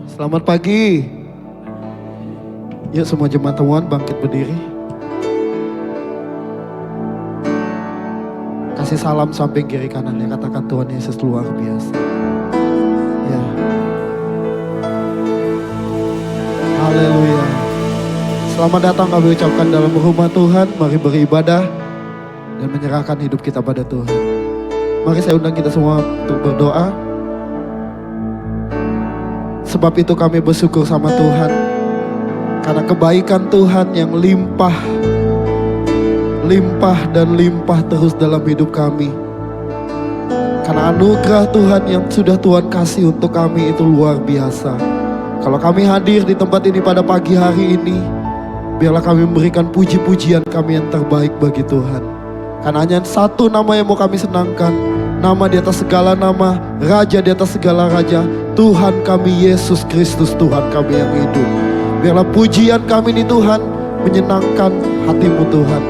Selamat pagi. Yuk semua jemaat Tuhan bangkit berdiri. Kasih salam samping kiri kanannya, katakan Tuhan Yesus luar biasa. Ya. Haleluya. Selamat datang kami ucapkan dalam rumah Tuhan. Mari beribadah dan menyerahkan hidup kita pada Tuhan. Mari saya undang kita semua untuk berdoa. Sebab itu kami bersyukur sama Tuhan. Karena kebaikan Tuhan yang limpah dan limpah terus dalam hidup kami. Karena anugerah Tuhan yang sudah Tuhan kasih untuk kami itu luar biasa. Kalau kami hadir di tempat ini pada pagi hari ini, biarlah kami memberikan puji-pujian kami yang terbaik bagi Tuhan. Karena hanya satu nama yang mau kami senangkan, nama di atas segala nama, Raja di atas segala raja, Tuhan kami Yesus Kristus, Tuhan kami yang hidup. Biarlah pujian kami ini Tuhan menyenangkan hatimu Tuhan.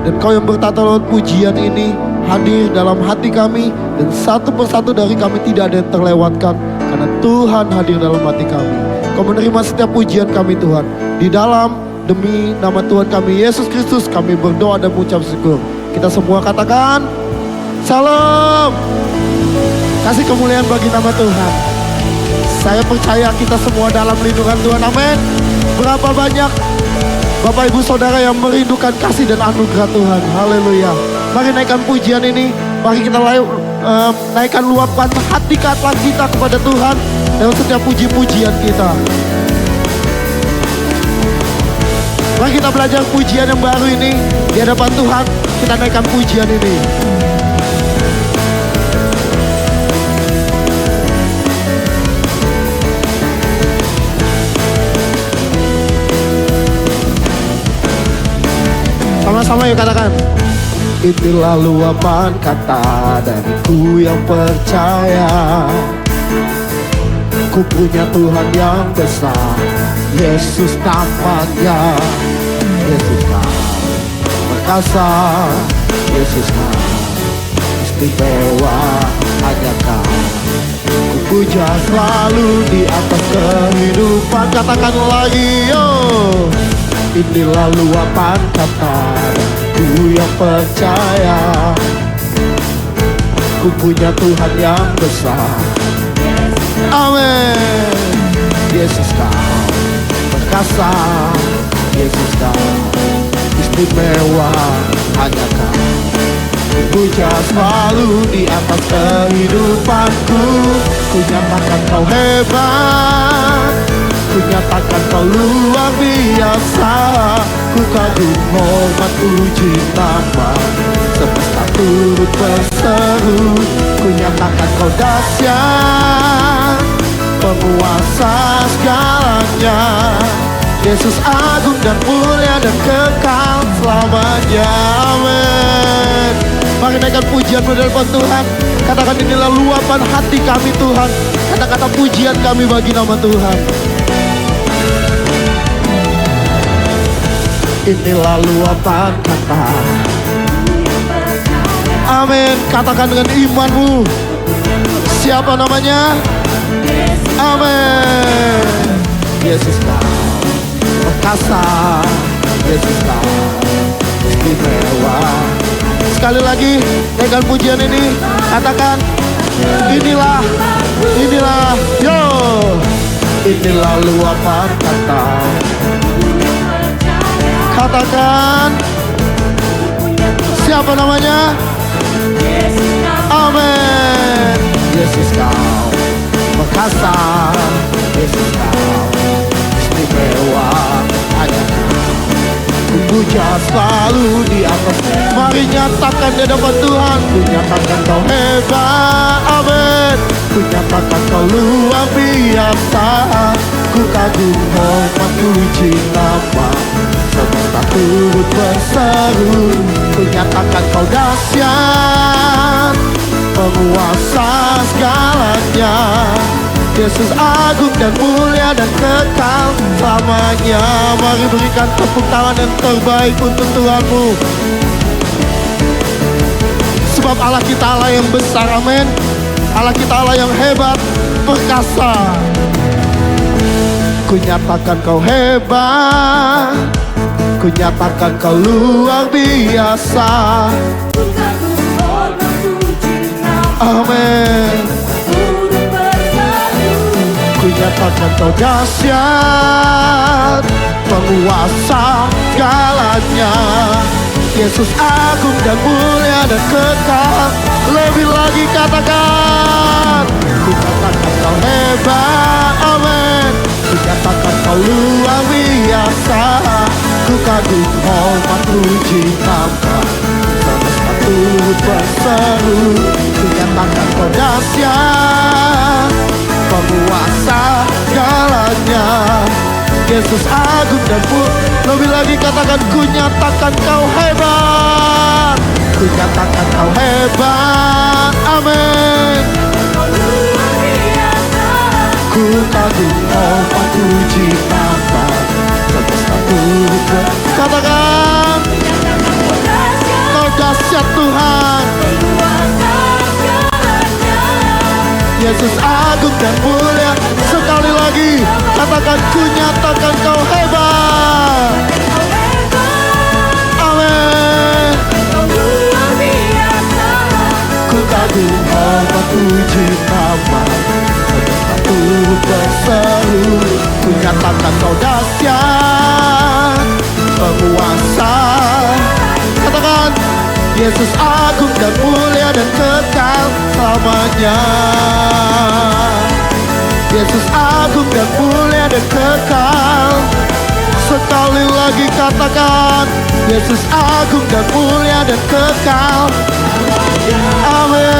Dan Kau yang bertata lewat pujian ini hadir dalam hati kami, dan satu persatu dari kami tidak ada yang terlewatkan karena Tuhan hadir dalam hati kami. Kau menerima setiap pujian kami Tuhan. Di dalam demi nama Tuhan kami Yesus Kristus kami berdoa dan mengucap syukur. Kita semua katakan Salam. Kasih kemuliaan bagi nama Tuhan. Saya percaya kita semua dalam lindungan Tuhan. Amin. Berapa banyak Bapak Ibu Saudara yang merindukan kasih dan anugerah Tuhan. Haleluya. Mari naikkan pujian ini. Mari kita naikkan luapan hati kita kepada Tuhan dalam setiap puji-pujian kita. Mari kita belajar pujian yang baru ini di hadapan Tuhan. Kita naikkan pujian ini. Sama-sama yuk katakan. Inilah luapan kata dariku yang percaya, ku punya Tuhan yang besar, Yesus namanya. Yesus Kau perkasa, Yesus Kau istimewa, hanya Kau ku puja selalu di atas kehidupan. Katakan lagi yo. Inilah luapan kata ku yang percaya, ku punya Tuhan yang besar. Amin. Yesus Kau perkasa, Yesus Kau istimewa, hanya Kau ku puja selalu di atas kehidupanku. Ku nyatakan Kau hebat, ku nyatakan Kau luar biasa. Ku kagum hormat puji nama, semesta turut berseru. Ku nyatakan Kau dahsyat, penguasa segalanya. Yesus agung dan mulia dan kekal selamanya. Amin. Mari naikkan pujian pada depan Tuhan. Katakan inilah luapan hati kami Tuhan. Kata-kata pujian kami bagi nama Tuhan. Inilah luapan kata. Amin. Katakan dengan imanmu. Siapa namanya? Amin. Yesus Kau perkasa, Yesus Kau istimewa. Sekali lagi naikkan pujian ini. Katakan inilah yo. Inilah luapan kata. Katakan siapa namanya? Amin. Yesus Kau perkasa, Yesus Kau istimewa, hanya Kau ku puja selalu di atas. Mari nyatakan di hadapan Tuhan. Ku nyatakan Kau hebat. Amin. Ku nyatakan Kau luar biasa. Ku kagum hormat puji nama, semesta turut berseru. Ku nyatakan Kau dahsyat, penguasa segalanya. Yesus agung dan mulia dan kekal selamanya. Mari berikan tepuk tangan yang terbaik untuk Tuhanmu. Sebab Allah kita Allah yang besar, amin. Allah kita Allah yang hebat, perkasa. Ku nyatakan kau hebat, ku nyatakan kau luar biasa. Amin. Ku nyatakan kau dahsyat, penguasa segalanya. Yesus agung dan mulia dan kekal. Lebih lagi katakan, ku nyatakan kau hebat. Amin. Ku nyatakan kau luar biasa. Ku kagum hormat puji nama, semesta turut berseru. Ku nyatakan kau dahsyat, penguasa segalanya. Yesus agung dan mulia. Lebih lagi katakan, ku nyatakan kau hebat. Ku nyatakan kau hebat. Amin. Ku kagum hormat puji nama, semesta turut berseru. Katakan, kau dahsyat Tuhan. Yesus agung dan mulia. Sekali lagi katakan, ku nyatakan kau hebat. Amin. Ku kagum hormat puji nama, semesta turut berseru. Ku nyatakan kau dahsyat, penguasa. Katakan, Yesus agung dan mulia dan kekal selamanya. Yesus agung dan mulia dan kekal. Sekali lagi katakan, Yesus agung dan mulia dan kekal. Amin.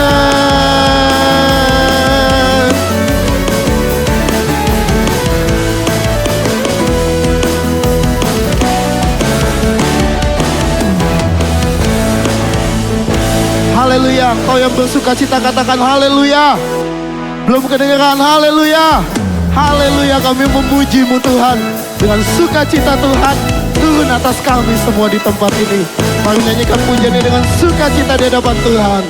Haleluya. Kau yang bersuka cita katakan haleluya. Belum kedengaran haleluya. Haleluya, kami memuji-Mu Tuhan. Dengan sukacita Tuhan turun atas kami semua di tempat ini. Mari nyanyikan pujian ini dengan sukacita di hadapan Tuhan.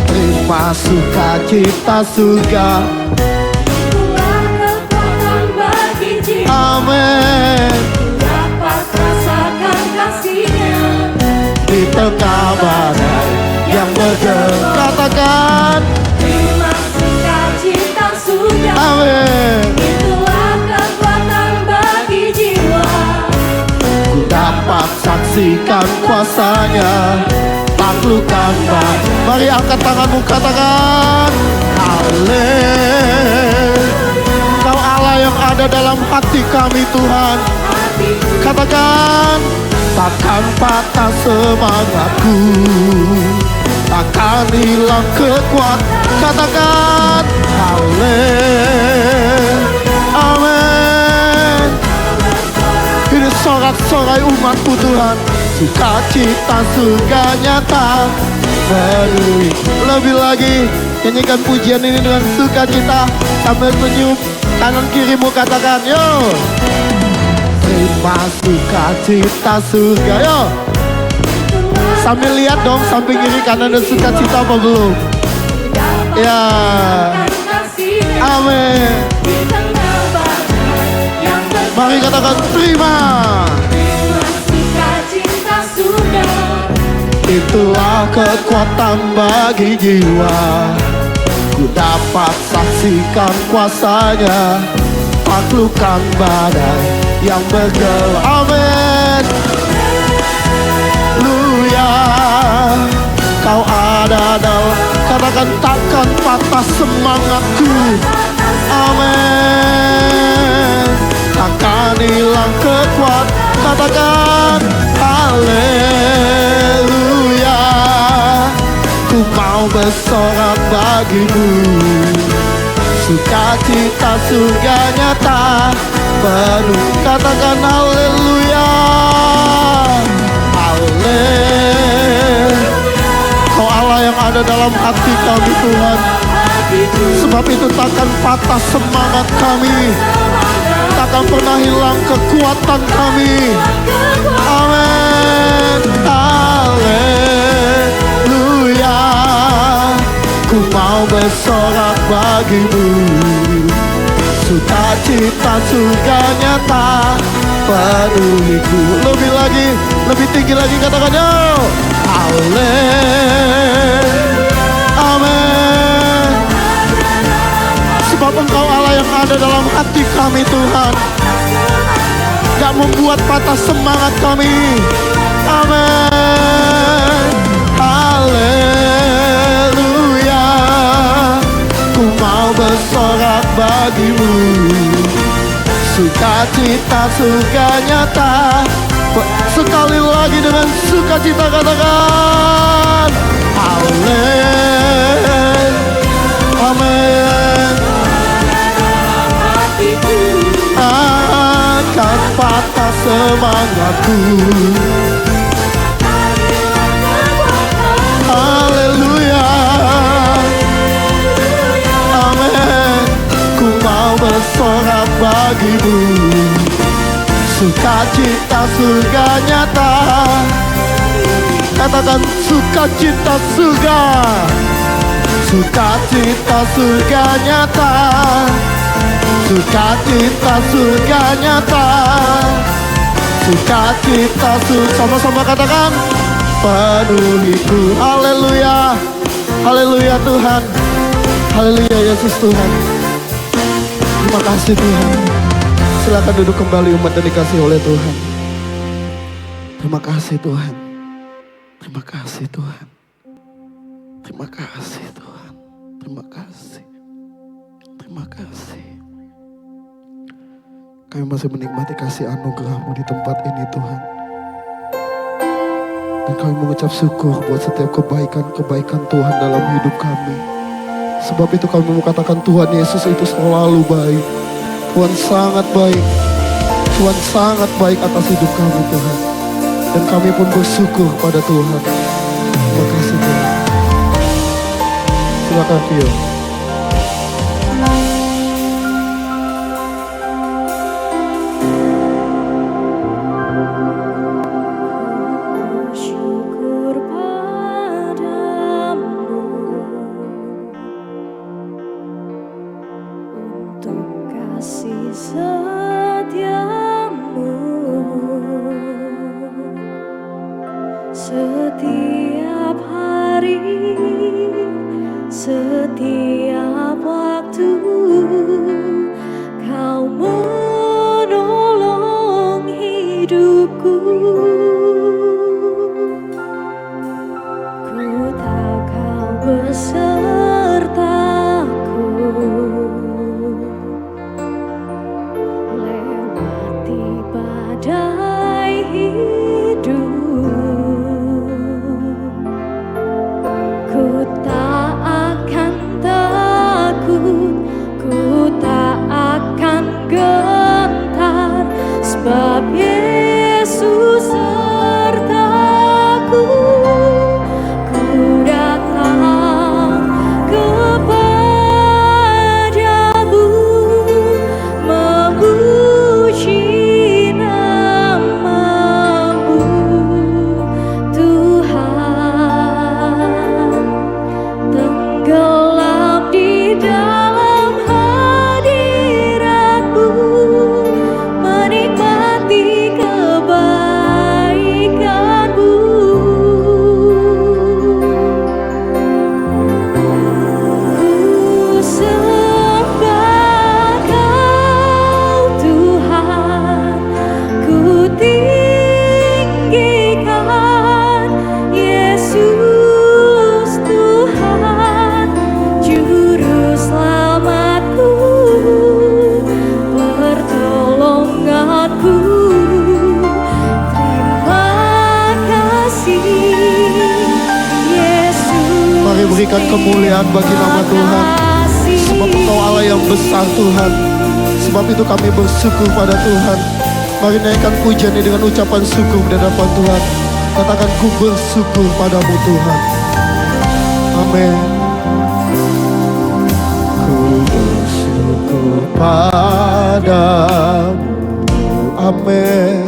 Terima sukacita surga. Amin. Dapat rasakan kasih-Nya Di tengah badai yang bergerak. Katakan, terima sukacita surga. amin. Itulah kekuatan bagi jiwa. Ku dapat saksikan kuasa-Nya, taklukkan badai. Mari angkat tanganmu, katakan, haleluya. Engkau Allah yang ada dalam hati kami Tuhan. Katakan, takkan patah semangatku, takkan hilang kekuatan. Katakan, haleluya. Amin. Ini sorak-sorai umatmu Tuhan. Sukacita surga nyata berdiri. Lebih lagi nyanyikan pujian ini dengan sukacita sambil senyum. Kanan kirimu katakan, yo. Terima sukacita surga, yo. Sambil lihat dong samping kiri kanan ada sukacita apa belum? Ya. Amin. Mari katakan terima. Itulah kekuatan bagi jiwa. Ku dapat saksikan kuasa-Nya, taklukkan badai yang bergerak. Amin. Haleluya. Kau ada dalam. Katakan, takkan patah semangatku. Amin. Takkan hilang kekuatan. Katakan, haleluya. Ku mau bersorak bagimu. Sukacita surga nyata penuh. Katakan haleluya. Haleluya. Kau Allah yang ada dalam hati kami Tuhan. Sebab itu takkan patah semangat kami, takkan pernah hilang kekuatan kami. Amin. Haleluya. Ku bagimu. Sukacita surga nyata penuhiku. Lebih lagi, lebih tinggi lagi katakannya. Amin. Sebab Engkau Allah yang ada dalam hati kami Tuhan, gak membuat patah semangat kami. Amin. Haleluya. Ku mau bersorak bagimu. Sukacita surga nyata. Sekali lagi dengan sukacita katakan. Amin. Amin. Akan patah semangatku. Haleluya. Amin. Ku mau bersorak bagimu. Sukacita surga nyata. Katakan sukacita surga. Sukacita surga nyata. Sukacita surga nyata. Sukacita surga. Sama-sama katakan. Penuhiku. Haleluya. Haleluya Tuhan. Haleluya Yesus Tuhan. Terima kasih Tuhan. Silakan duduk kembali umat yang dikasih oleh Tuhan. Terima kasih Tuhan. Terima kasih Tuhan. Terima kasih Tuhan. Terima kasih. Terima kasih. Kami masih menikmati kasih anugerah-Mu di tempat ini Tuhan. Dan kami mengucap syukur buat setiap kebaikan-kebaikan Tuhan dalam hidup kami. Sebab itu kami mau katakan Tuhan Yesus itu selalu baik. Tuhan sangat baik. Tuhan sangat baik atas hidup kami Tuhan. Dan kami pun bersyukur pada Tuhan. Terima kasih Tuhan. Silakan Tio. Syukur padamu untuk kasih setiamu. Setiap hari, setiap waktu, Kau menolong hidupku. Ku tahu Kau besertaku lewati badai hidup. Ku tak akan takut, ku tak akan gentar, sebab Yesus sertaku. Ku datang kepadamu, memuji nama-Mu Tuhan. Tenggelam di dalam hadirat-Mu, menikmati kebaikan-Mu. Ku sembah Kau Tuhan, ku tinggikan Yesus Tuhan, Juru Selamatku, pertolonganku. Terima kasih Yesus. Mari berikan kemuliaan bagi nama Tuhan. Sebab Engkau Allah yang besar Tuhan. Sebab itu kami bersyukur pada Tuhan. Mari naikkan pujian ini dengan ucapan syukur di hadapan Tuhan. Katakan ku bersyukur padamu Tuhan. Amin. Ku bersyukur padamu. Amin.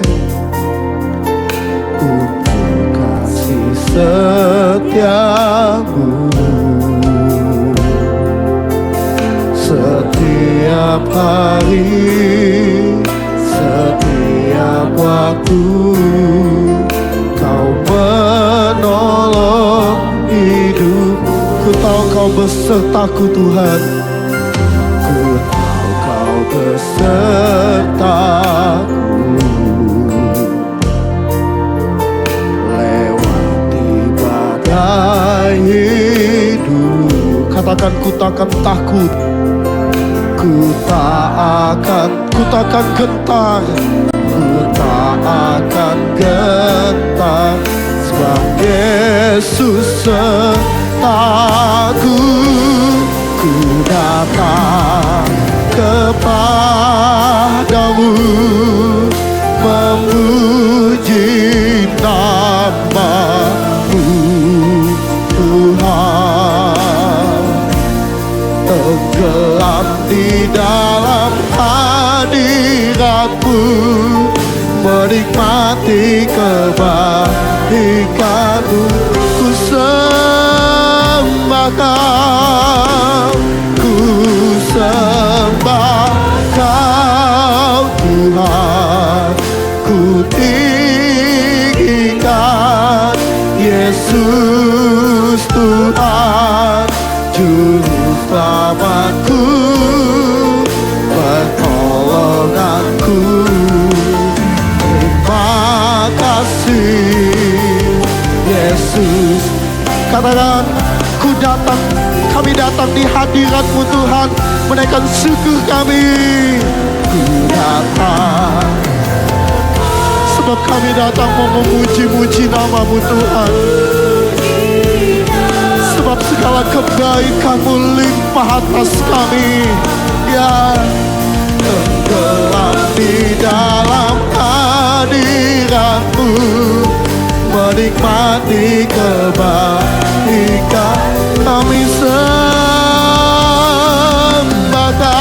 Untuk kasih setiamu. setiap hari, setiap waktu Kau menolong hidup. Ku tahu Kau besertaku Tuhan, ku tahu Kau besertaku. Lewati badai hidup, katakan ku takkan takut, ku takkan gentar, ku tak akan gentar, sebab Yesus sertaku. Ku datang kepadamu, memuji nama-Mu Tuhan. Tenggelam di dalam hadirat-Mu, menikmati kebaikan-Mu. Ku sembah Kau, ku sembah Kau Tuhan. Ku tinggikan Yesus Tuhan, Juru Selamatku, pertolonganku. Terima kasih Yesus. Katakan, ku datang, kami datang di hadirat-Mu Tuhan, menaikkan syukur kami. Ku datang, sebab kami datang mau memuji-muji nama-Mu Tuhan. Sebab segala kebaikan-Mu limpah atas kami. Ya, tenggelam di dalam hadirat-Mu, menikmati kebaikan. Kami sembah Kau.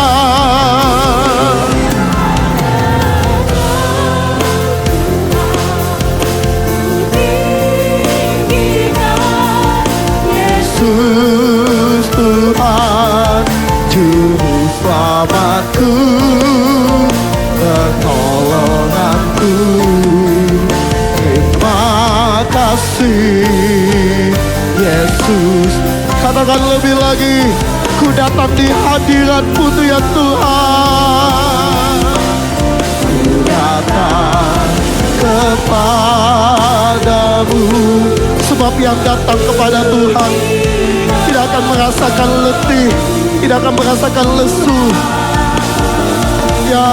Yesus Tuhan, Juru Selamatku, pertolonganku. Terima kasih Yesus. Katakan lebih lagi, ku datang di hadirat-Mu ya Tuhan. Ku datang kepadamu, sebab yang datang kepada Tuhan tidak akan merasakan letih, tidak akan merasakan lesu. Ya,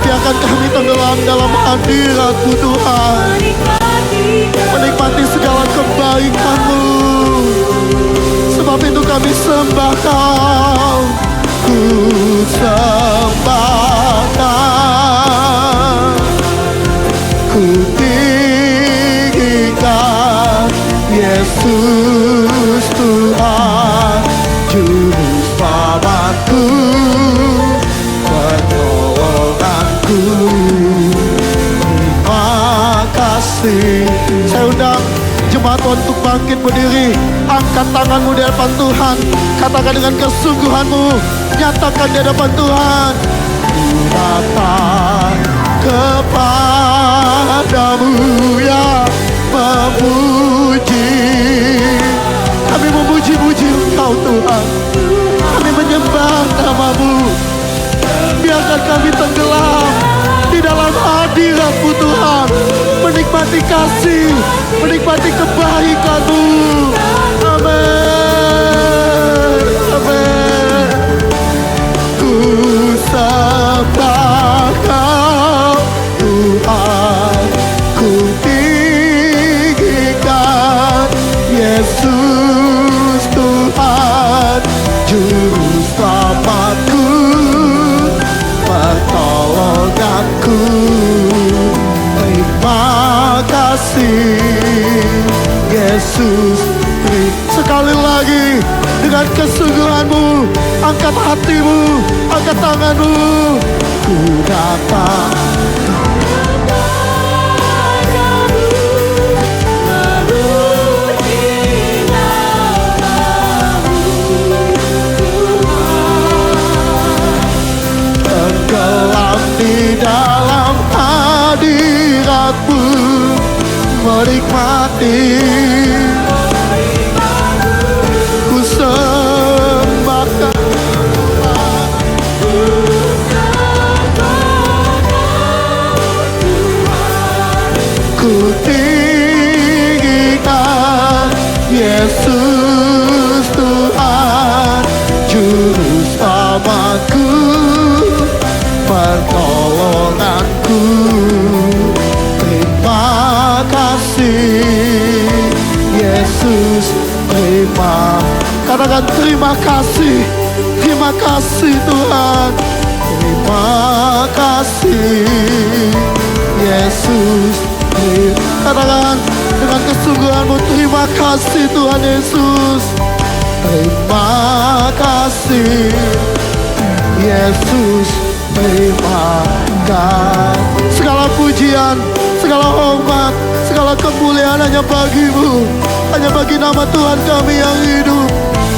biarkan kami tenggelam dalam hadirat-Mu Tuhan, menikmati segala kebaikan-Mu. Sebab itu kami sembah Kau, ku sembah Kau, ku tinggikan Yesus Tuhan, Juru Selamatku, pertolonganku. Terima kasih. Saya undang jemaat Tuhan untuk bangkit berdiri. Angkat tanganmu di hadapan Tuhan. Katakan dengan kesungguhanmu, nyatakan di hadapan Tuhan. Ku datang kepadamu ya, memuji. Kami memuji-muji Engkau Tuhan. Kami menyembah nama-Mu. Biarkan kami tenggelam di dalam hadirat-Mu Tuhan, menikmati kasih, menikmati kebaikan-Mu. Amin, amin. Ku sembah Kau Tuhan, ku tinggikan Yesus Tuhan, Juru Selamatku, pertolonganku. Terima kasih Yesus. Sekali lagi dengan kesungguhanmu, angkat hatimu, angkat tanganmu. Ku datang Yesus terima. Katakan terima kasih. Terima kasih Tuhan. Terima kasih Yesus. Katakan dengan kesungguhanmu, terima kasih Tuhan Yesus. Terima kasih Yesus. Terima kasih. Segala pujian, segala hormat, segala kemuliaan hanya bagimu. Hanya bagi nama Tuhan kami yang hidup.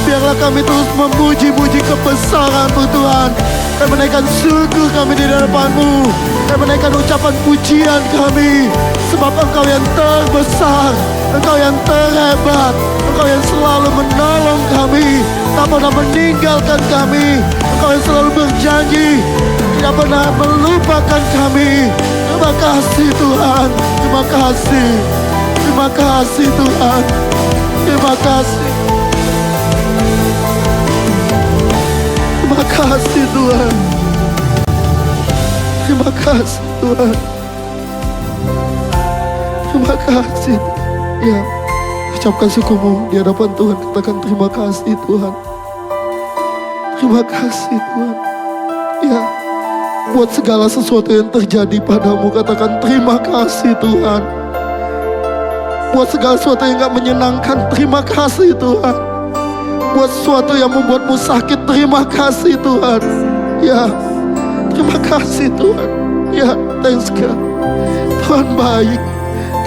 Biarlah kami terus memuji-muji kebesaran-Mu Tuhan. Kami menaikkan syukur kami di hadapan-Mu. Kami menaikkan ucapan pujian kami. Sebab Engkau yang terbesar, Engkau yang terhebat, Engkau yang selalu menolong kami, tak pernah meninggalkan kami. Engkau yang selalu berjanji, tidak pernah melupakan kami. Terima kasih Tuhan. Terima kasih. Terima kasih Tuhan. Terima kasih. Terima kasih Tuhan. Terima kasih Tuhan. Terima kasih. Ya, ucapkan syukurmu di hadapan Tuhan. Katakan terima kasih Tuhan. Terima kasih Tuhan. Ya, buat segala sesuatu yang terjadi padamu, katakan terima kasih Tuhan. Buat segala sesuatu yang gak menyenangkan, terima kasih Tuhan. Buat sesuatu yang membuatmu sakit, terima kasih Tuhan. Ya, terima kasih Tuhan. Ya, thanks God. Tuhan baik.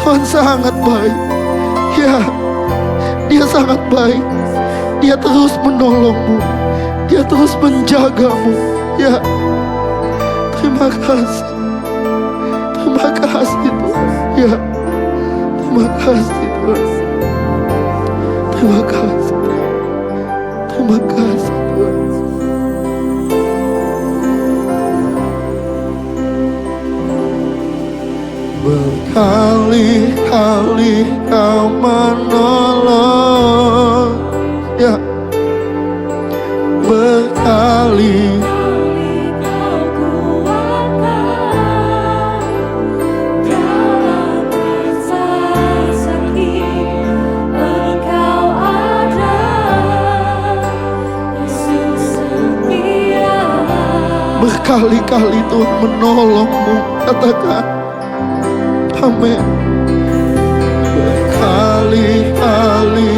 Tuhan sangat baik. Ya, Dia sangat baik. Dia terus menolongmu. Dia terus menjagamu. Ya, terima kasih. Terima kasih Tuhan. Ya, terima kasih Tuhan. Terima kasih. Terima kasih Tuhan. Berkali-kali Kau menolong. Ya, berkali. Berkali-kali Tuhan menolongmu. Katakan amin. Berkali-kali.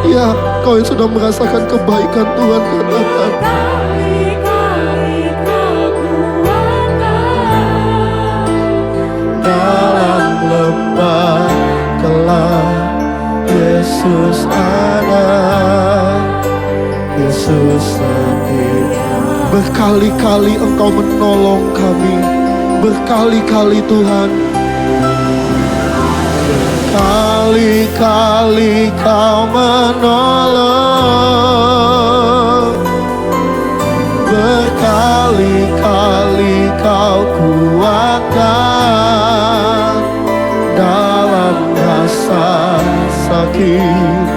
Ya, kau yang sudah merasakan kebaikan Tuhan, katakan dalam lembah gelap Yesus ada. Yesus setia. Berkali-kali Engkau menolong kami. Berkali-kali Tuhan. Berkali-kali Kau menolong. Berkali-kali Kau kuatkan dalam rasa sakit.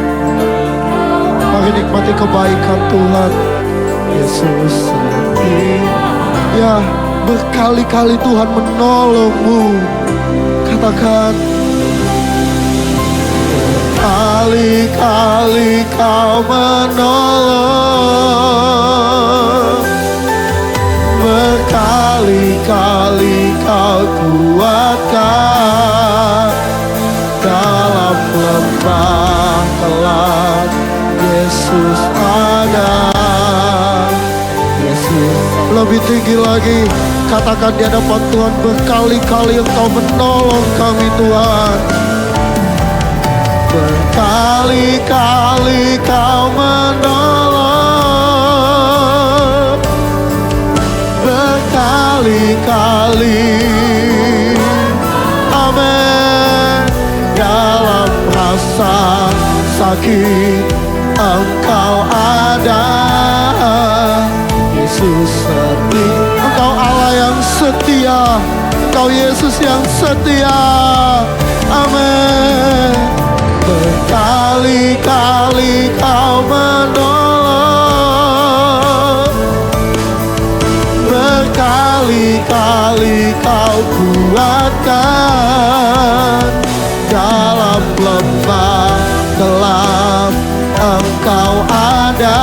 Mari nikmati kebaikan Tuhan. Yesus setia. Ya, berkali-kali Tuhan menolongmu. Katakan berkali-kali Kau menolong. Berkali-kali Kau kuatkan dalam lembah gelap. Yesus ada. Yesus. Lebih tinggi lagi, katakan di hadapan Tuhan, berkali-kali Engkau menolong kami Tuhan. Berkali-kali Kau menolong. Berkali-kali. Amin. Dalam rasa sakit Engkau ada. Yesus setia. Engkau Allah yang setia. Engkau Yesus yang setia. Amin. Berkali-kali Kau menolong. Berkali-kali Kau kuatkan. Engkau ada.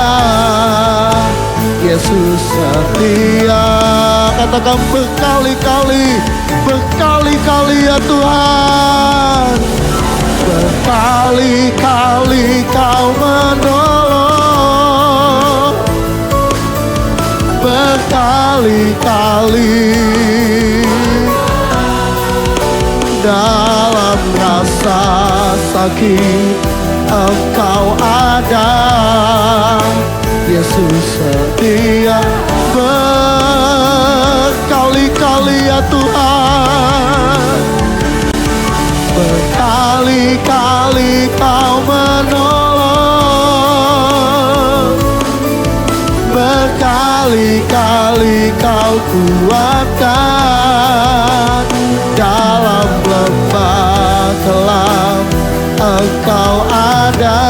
Yesus setia. Katakan berkali-kali, berkali-kali ya Tuhan. Berkali-kali Kau menolong. Berkali-kali dalam rasa sakit Engkau ada. Yesus setia. Berkali-kali ya Tuhan. Berkali-kali Kau menolong. Berkali-kali Kau kuatkan. Dalam lembah kelam Engkau ada.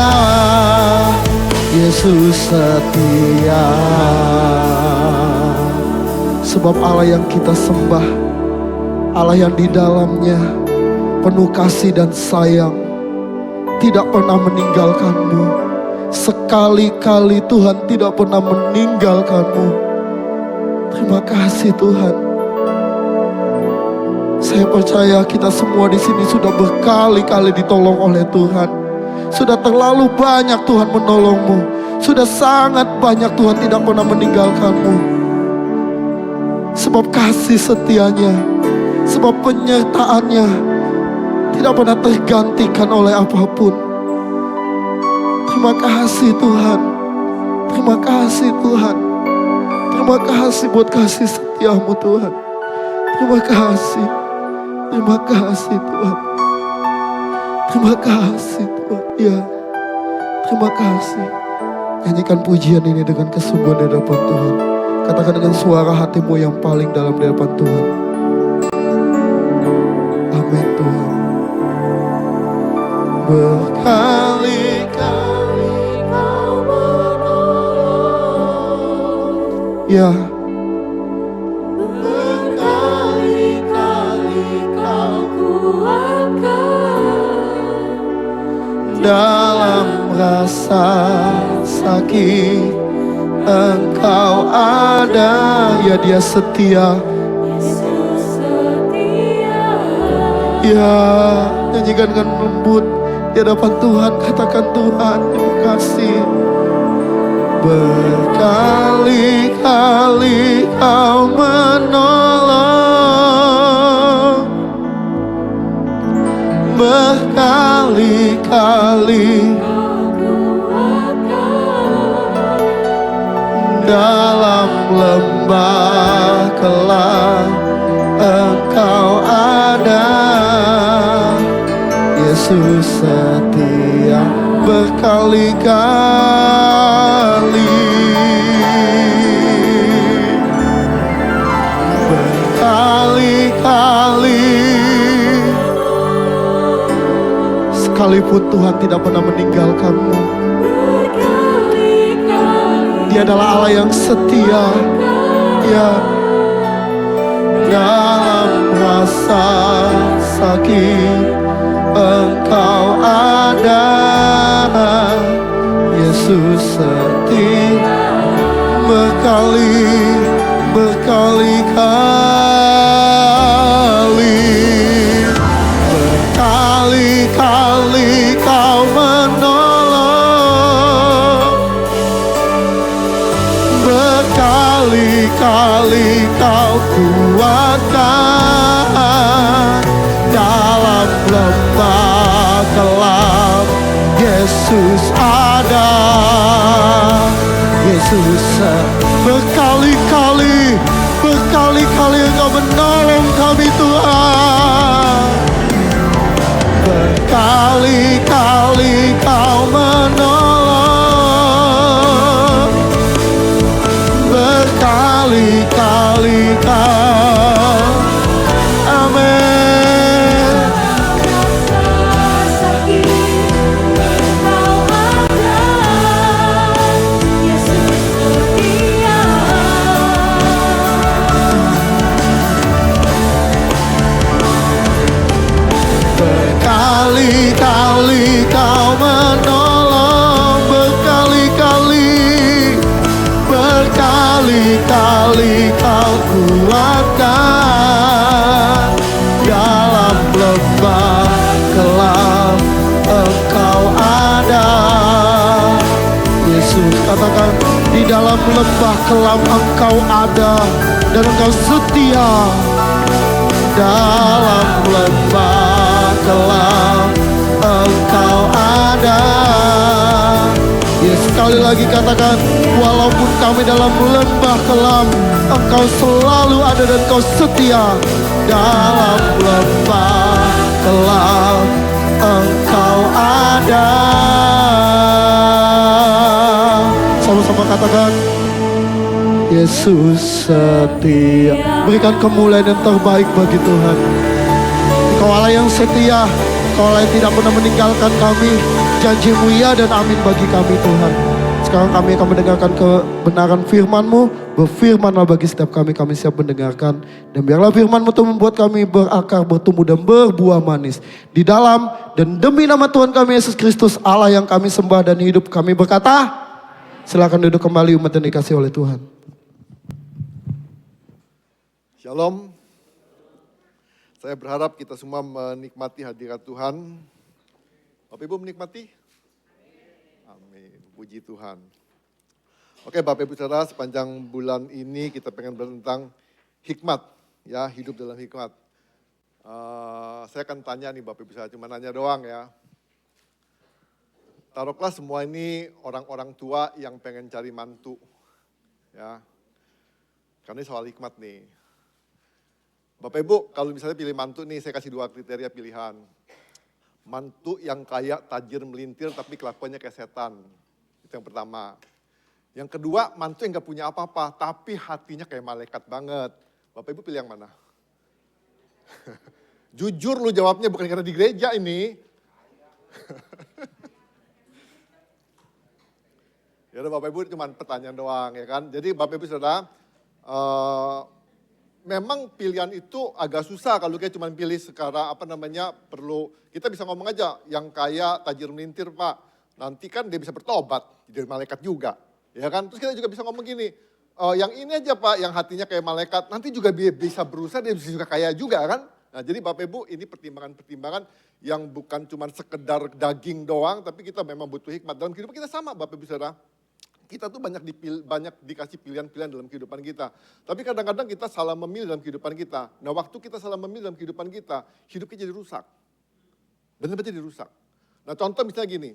Yesus setia. Sebab Allah yang kita sembah, Allah yang di dalamnya penuh kasih dan sayang, tidak pernah meninggalkanmu. Sekali-kali Tuhan tidak pernah meninggalkanmu. Terima kasih Tuhan. Saya percaya kita semua di sini sudah berkali-kali ditolong oleh Tuhan. Sudah terlalu banyak Tuhan menolongmu. Sudah sangat banyak Tuhan tidak pernah meninggalkanmu. Sebab kasih setianya, sebab penyertaannya tidak pernah tergantikan oleh apapun. Terima kasih Tuhan. Terima kasih Tuhan. Terima kasih buat kasih setiamu Tuhan. Terima kasih. Terima kasih Tuhan. Terima kasih Tuhan. Ya, terima kasih. Nyanyikan pujian ini dengan kesungguhan di hadapan Tuhan. Katakan dengan suara hatimu yang paling dalam di hadapan Tuhan. Amin Tuhan. Berkali-kali Kau menolong. Ya. Berkali-kali Kau kuatkan. Dalam rasa sakit Engkau ada. Ya, Dia setia. Yesus setia. Ya, nyanyikan dengan lembut di hadapan Tuhan. Katakan Tuhan, terima kasih. Berkali-kali Kau menolong. Berkali-kali dalam lembah kelam Engkau ada. Yesus setia. Berkali-kali, berkali-kali, sekalipun Tuhan tidak pernah meninggalkanmu. Dia adalah Allah yang setia. Ya, dalam rasa sakit Engkau ada. Yesus setia. Berkali-kali, berkali-kali Kau menolong. Berkali-kali Kau kuatkan. Dalam lembah kelam Yesus ada. Yesus berkali-kali, berkali-kali Engkau menolong kami Tuhan. Berkali-kali Kau menolong. Berkali-kali Kau. Amin. Berkali-kali Yesus. Katakan, di dalam lembah kelam Engkau ada dan Engkau setia. Dalam lembah kelam Engkau ada. Yes, sekali lagi katakan, walaupun kami dalam lembah kelam, Engkau selalu ada dan Engkau setia. Dalam lembah kelam Engkau ada. Sama-sama katakan, Yesus setia. Berikan kemuliaan yang terbaik bagi Tuhan. Engkau Allah yang setia, Engkau Allah yang tidak pernah meninggalkan kami. Janji-Mu ya dan amin bagi kami Tuhan. Sekarang kami akan mendengarkan kebenaran firman-Mu. Berfirmanlah bagi setiap kami siap mendengarkan. Dan biarlah firman-Mu itu membuat kami berakar, bertumbuh dan berbuah manis. Di dalam dan demi nama Tuhan kami Yesus Kristus, Allah yang kami sembah dan hidup kami berkata, silakan duduk kembali umat yang dikasih oleh Tuhan. Shalom. Saya berharap kita semua menikmati hadirat Tuhan. Bapak Ibu menikmati? Amin. Puji Tuhan. Oke Bapak Ibu Saudara, sepanjang bulan ini kita pengen belajar tentang hikmat. Ya, hidup dalam hikmat. Saya akan tanya nih Bapak Ibu Saudara, cuma nanya doang ya. Taruhlah semua ini orang-orang tua yang pengen cari mantu. Ya. Karena ini soal hikmat nih. Bapak Ibu, kalau misalnya pilih mantu nih, saya kasih 2 kriteria pilihan. Mantu yang kaya, tajir, melintir, tapi kelakuannya kayak setan. Itu yang pertama. Yang kedua, mantu yang gak punya apa-apa, tapi hatinya kayak malaikat banget. Bapak Ibu pilih yang mana? Jujur lu jawabnya, bukan karena di gereja ini. Ya udah Bapak Ibu, cuma pertanyaan doang ya kan. Jadi Bapak Ibu Saudara, memang pilihan itu agak susah kalau kayak cuma pilih sekarang perlu, kita bisa ngomong aja yang kaya tajir melintir Pak, nanti kan dia bisa bertobat jadi malaikat juga, ya kan. Terus kita juga bisa ngomong gini, yang ini aja Pak, yang hatinya kayak malaikat, nanti juga bisa berusaha, dia bisa juga kaya juga kan. Nah jadi Bapak Ibu ini pertimbangan-pertimbangan yang bukan cuma sekedar daging doang, tapi kita memang butuh hikmat. Dalam kehidupan kita sama Bapak Ibu Saudara. Kita tuh banyak dikasih pilihan-pilihan dalam kehidupan kita. Tapi kadang-kadang kita salah memilih dalam kehidupan kita. Nah waktu kita salah memilih dalam kehidupan kita, hidupnya jadi rusak. Benar-benar jadi rusak. Nah contoh misalnya gini,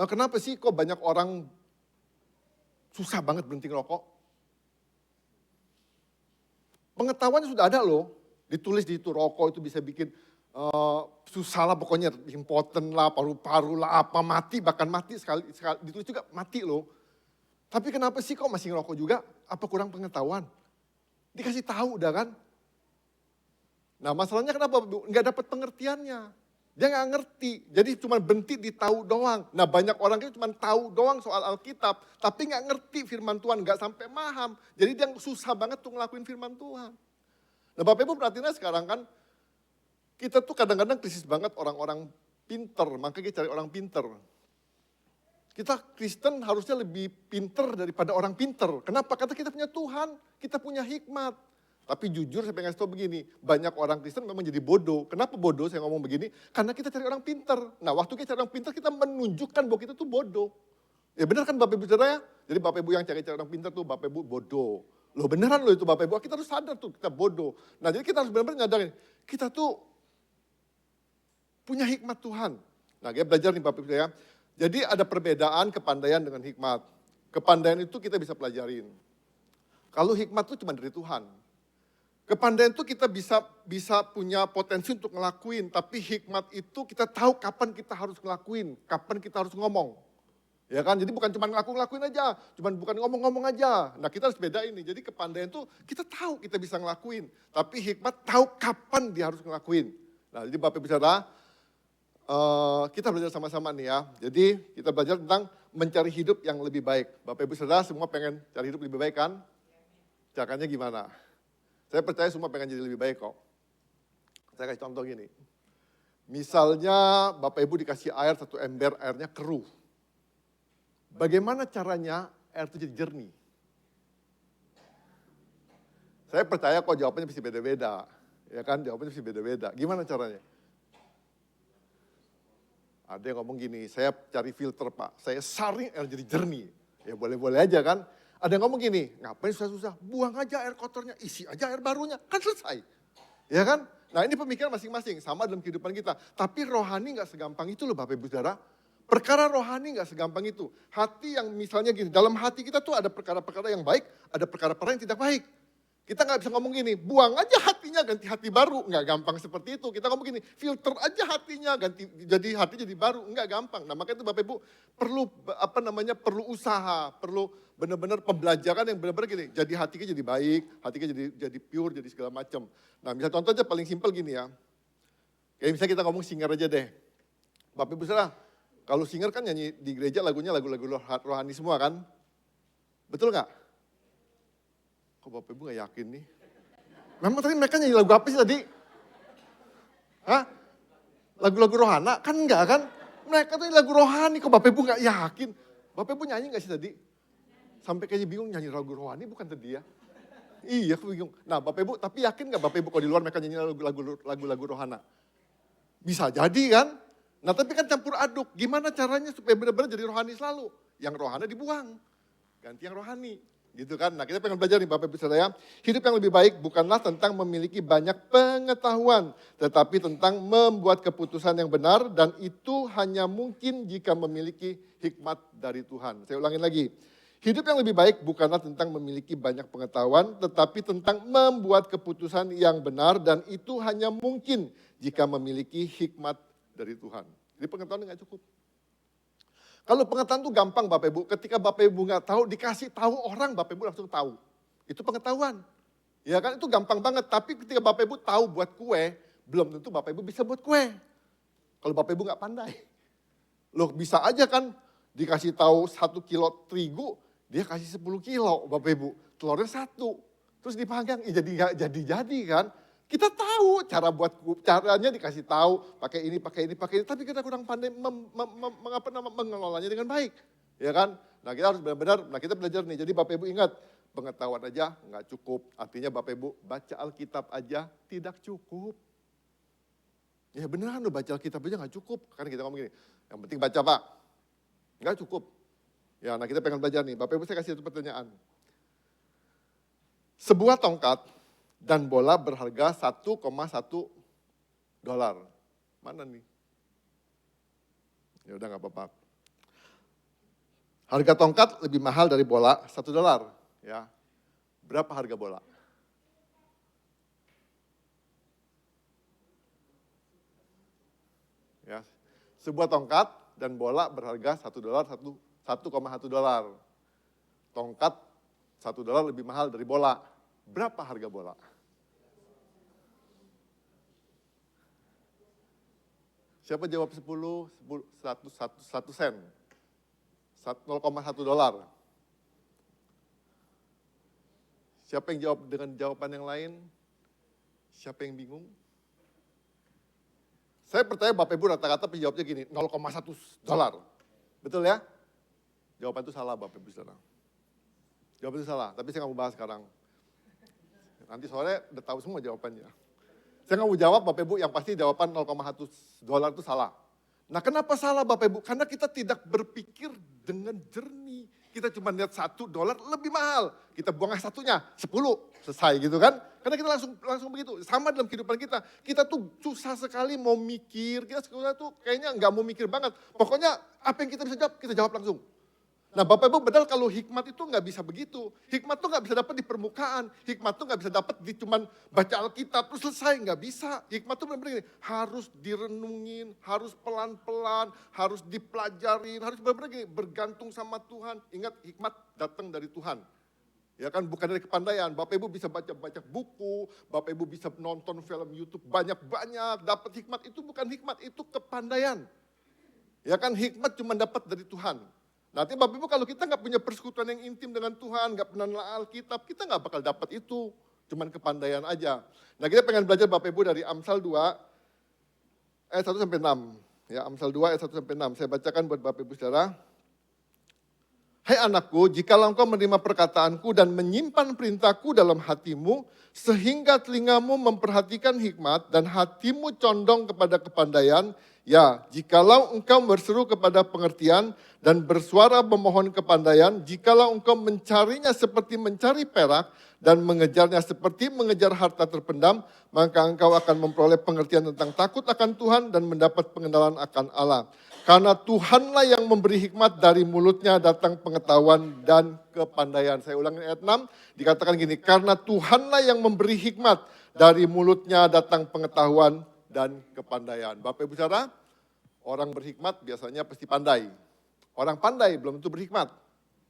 kenapa sih kok banyak orang susah banget berhenti ngerokok? Pengetahuannya sudah ada loh, ditulis di itu rokok itu bisa bikin susah lah pokoknya, impoten lah, paru-paru lah, apa mati, bahkan mati sekali ditulis juga mati loh. Tapi kenapa sih kok masih ngerokok juga? Apa kurang pengetahuan? Dikasih tahu udah kan? Nah masalahnya kenapa? Nggak dapat pengertiannya. Dia nggak ngerti, jadi cuma berhenti di tahu doang. Nah banyak orang itu cuma tahu doang soal Alkitab, tapi nggak ngerti firman Tuhan, nggak sampai paham. Jadi dia susah banget tuh ngelakuin firman Tuhan. Nah Bapak Ibu perhatiannya sekarang kan, kita tuh kadang-kadang krisis banget orang-orang pinter, makanya kita cari orang pinter. Kita Kristen harusnya lebih pinter daripada orang pinter. Kenapa? Karena kita punya Tuhan, kita punya hikmat. Tapi jujur saya pengen kasih tahu begini, banyak orang Kristen memang jadi bodoh. Kenapa bodoh saya ngomong begini? Karena kita cari orang pinter. Nah waktu kita cari orang pinter, kita menunjukkan bahwa kita tuh bodoh. Ya benar kan Bapak Ibu Saudara ya? Jadi Bapak Ibu yang cari orang pinter tuh Bapak Ibu bodoh. Loh beneran loh itu Bapak Ibu, kita harus sadar tuh kita bodoh. Nah jadi kita harus benar-benar nyadarin, kita tuh punya hikmat Tuhan. Nah kita belajar nih Bapak Ibu ya. Jadi ada perbedaan kepandaian dengan hikmat. Kepandaian itu kita bisa pelajarin. Kalau hikmat itu cuma dari Tuhan. Kepandaian itu kita bisa punya potensi untuk ngelakuin. Tapi hikmat itu kita tahu kapan kita harus ngelakuin. Kapan kita harus ngomong. Ya kan, jadi bukan cuma ngelakuin aja. Cuma bukan ngomong-ngomong aja. Nah kita harus beda ini. Jadi kepandaian itu kita tahu kita bisa ngelakuin. Tapi hikmat tahu kapan dia harus ngelakuin. Nah jadi Bapak Ibu Saudara, kita belajar sama-sama nih ya. Jadi kita belajar tentang mencari hidup yang lebih baik. Bapak Ibu Saudara semua pengen cari hidup lebih baik kan? Caranya gimana? Saya percaya semua pengen jadi lebih baik kok. Saya kasih contoh gini. Misalnya Bapak Ibu dikasih air 1 ember, airnya keruh. Bagaimana caranya air itu jadi jernih? Saya percaya kok jawabannya bisa beda-beda. Ya kan, jawabannya bisa beda-beda. Gimana caranya? Ada yang ngomong gini, saya cari filter Pak, saya saring air jadi jernih. Ya boleh-boleh aja kan. Ada yang ngomong gini, ngapain susah-susah, buang aja air kotornya, isi aja air barunya, kan selesai. Ya kan? Nah ini pemikiran masing-masing, sama dalam kehidupan kita. Tapi rohani gak segampang itu loh Bapak Ibu Saudara. Perkara rohani gak segampang itu. Hati yang misalnya gini, dalam hati kita tuh ada perkara-perkara yang baik, ada perkara-perkara yang tidak baik. Kita nggak bisa ngomong gini, buang aja hatinya ganti hati baru. Nggak gampang seperti itu. Kita ngomong gini, filter aja hatinya ganti jadi hati jadi baru. Nggak gampang. Nah makanya itu Bapak Ibu perlu perlu usaha, perlu benar-benar pembelajaran yang benar-benar gini. Jadi hatinya jadi baik, hatinya jadi pure, jadi segala macam. Nah misalnya contoh aja paling simpel gini ya. Kayak misalnya kita ngomong singer aja deh. Bapak Ibu saudara, kalau singer kan nyanyi di gereja lagunya lagu-lagu rohani semua kan? Betul nggak? Kok Bapak Ibu gak yakin nih? Memang tadi mereka nyanyi lagu apa sih tadi? Hah? Lagu-lagu rohana? Kan enggak kan? Mereka tuh lagu rohani, kok Bapak Ibu gak yakin? Bapak Ibu nyanyi gak sih tadi? Sampai kayaknya bingung nyanyi lagu rohani bukan tadi ya? Iya, aku bingung. Nah Bapak Ibu, tapi yakin gak Bapak Ibu kalau di luar mereka nyanyi lagu-lagu rohana? Bisa jadi kan? Nah tapi kan campur aduk. Gimana caranya supaya benar-benar jadi rohani selalu? Yang rohani dibuang. Ganti yang rohani. Gitu kan. Nah kita pengen belajar nih Bapak Ibu Saudara ya. Hidup yang lebih baik bukanlah tentang memiliki banyak pengetahuan. Tetapi tentang membuat keputusan yang benar. Dan itu hanya mungkin jika memiliki hikmat dari Tuhan. Saya ulangin lagi. Hidup yang lebih baik bukanlah tentang memiliki banyak pengetahuan. Tetapi tentang membuat keputusan yang benar. Dan itu hanya mungkin jika memiliki hikmat dari Tuhan. Jadi pengetahuan nggak cukup. Kalau pengetahuan itu gampang Bapak Ibu, ketika Bapak Ibu nggak tahu, dikasih tahu orang Bapak Ibu langsung tahu. Itu pengetahuan. Ya kan itu gampang banget, tapi ketika Bapak Ibu tahu buat kue, belum tentu Bapak Ibu bisa buat kue. Kalau Bapak Ibu nggak pandai. Loh bisa aja kan dikasih tahu 1 kilo terigu, dia kasih 10 kilo Bapak Ibu. Telurnya 1, terus dipanggang, jadi kan. Kita tahu caranya dikasih tahu, pakai ini, tapi kita kurang pandai mengelolanya dengan baik. Ya kan? Nah kita harus benar-benar, kita belajar nih, jadi Bapak Ibu ingat, pengetahuan aja nggak cukup. Artinya Bapak Ibu baca Alkitab aja tidak cukup. Ya beneran loh baca Alkitab aja nggak cukup. Kan kita ngomong gini, yang penting baca Pak. Nggak cukup. Ya nah kita pengen belajar nih, Bapak Ibu saya kasih satu pertanyaan. Sebuah tongkat dan bola berharga $1,1. Mana nih? Ya udah nggak apa-apa. Harga tongkat lebih mahal dari bola $1. Ya, berapa harga bola? Ya, sebuah tongkat dan bola berharga $1, $1,1. Tongkat $1 lebih mahal dari bola. Berapa harga bola? Siapa jawab 1 sen? $0,1. Siapa yang jawab dengan jawaban yang lain? Siapa yang bingung? Saya percaya Bapak Ibu rata-rata penjawabnya gini, $0,1. Betul ya? Jawaban itu salah Bapak Ibu Saudara. Jawaban itu salah, tapi saya nggak mau bahas sekarang. Nanti sore udah tahu semua jawabannya. Saya nggak mau jawab Bapak Ibu, yang pasti jawaban $0,1 itu salah. Nah kenapa salah Bapak Ibu? Karena kita tidak berpikir dengan jernih. Kita cuma lihat $1 lebih mahal. Kita buang satunya, 10, selesai gitu kan. Karena kita langsung begitu. Sama dalam kehidupan kita. Kita tuh susah sekali mau mikir. Kita sekolah tuh kayaknya nggak mau mikir banget. Pokoknya apa yang kita bisa jawab, kita jawab langsung. Nah Bapak Ibu benar kalau hikmat itu nggak bisa begitu. Hikmat tuh nggak bisa dapat di permukaan. Hikmat tuh nggak bisa dapat di cuman baca Alkitab terus selesai, nggak bisa. Hikmat tuh benar-benar gini, harus direnungin, harus pelan-pelan, harus dipelajarin, harus benar-benar gini, bergantung sama Tuhan. Ingat hikmat datang dari Tuhan. Ya kan bukan dari kepandaian. Bapak Ibu bisa baca buku, Bapak Ibu bisa nonton film YouTube banyak-banyak, dapat hikmat itu bukan hikmat, itu kepandaian. Ya kan hikmat cuma dapat dari Tuhan. Nanti Bapak Ibu kalau kita nggak punya persekutuan yang intim dengan Tuhan, nggak pernah nelaah Alkitab, kita nggak bakal dapat itu. Cuman kepandaian aja. Nah kita pengen belajar Bapak Ibu dari Amsal 2 ayat 1-6. Ya Amsal 2 ayat 1-6. Saya bacakan buat Bapak Ibu Saudara. Hai anakku, jikalau engkau menerima perkataanku dan menyimpan perintahku dalam hatimu, sehingga telingamu memperhatikan hikmat dan hatimu condong kepada kepandaian, Ya, jikalau engkau berseru kepada pengertian dan bersuara memohon kepandaian, jikalau engkau mencarinya seperti mencari perak dan mengejarnya seperti mengejar harta terpendam, maka engkau akan memperoleh pengertian tentang takut akan Tuhan dan mendapat pengenalan akan Allah. Karena Tuhanlah yang memberi hikmat, dari mulutnya datang pengetahuan dan kepandaian. Saya ulangi ayat 6, dikatakan gini, karena Tuhanlah yang memberi hikmat, dari mulutnya datang pengetahuan dan kepandaian. Bapak Ibu Saudara, orang berhikmat biasanya pasti pandai. Orang pandai belum tentu berhikmat.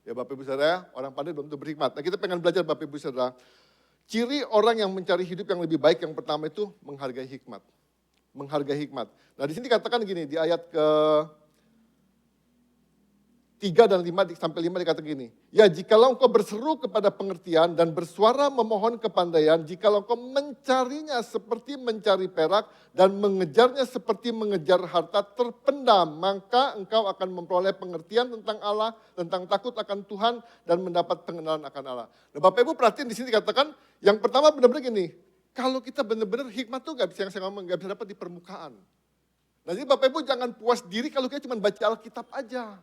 Ya Bapak Ibu Saudara, orang pandai belum tentu berhikmat. Nah kita pengen belajar Bapak Ibu Saudara, ciri orang yang mencari hidup yang lebih baik yang pertama itu menghargai hikmat. Menghargai hikmat. Nah di sini dikatakan gini, di ayat ke 3 dan 5 sampai 5 dikatakan gini. Ya jikalau engkau berseru kepada pengertian dan bersuara memohon kepandaian, jikalau engkau mencarinya seperti mencari perak dan mengejarnya seperti mengejar harta terpendam, maka engkau akan memperoleh pengertian tentang Allah, tentang takut akan Tuhan dan mendapat pengenalan akan Allah. Nah Bapak Ibu perhatiin di sini dikatakan, yang pertama benar-benar gini, kalau kita benar-benar hikmat tuh gak bisa, yang saya ngomong, gak bisa dapat di permukaan. Nah jadi Bapak Ibu jangan puas diri kalau kita cuma baca Alkitab aja.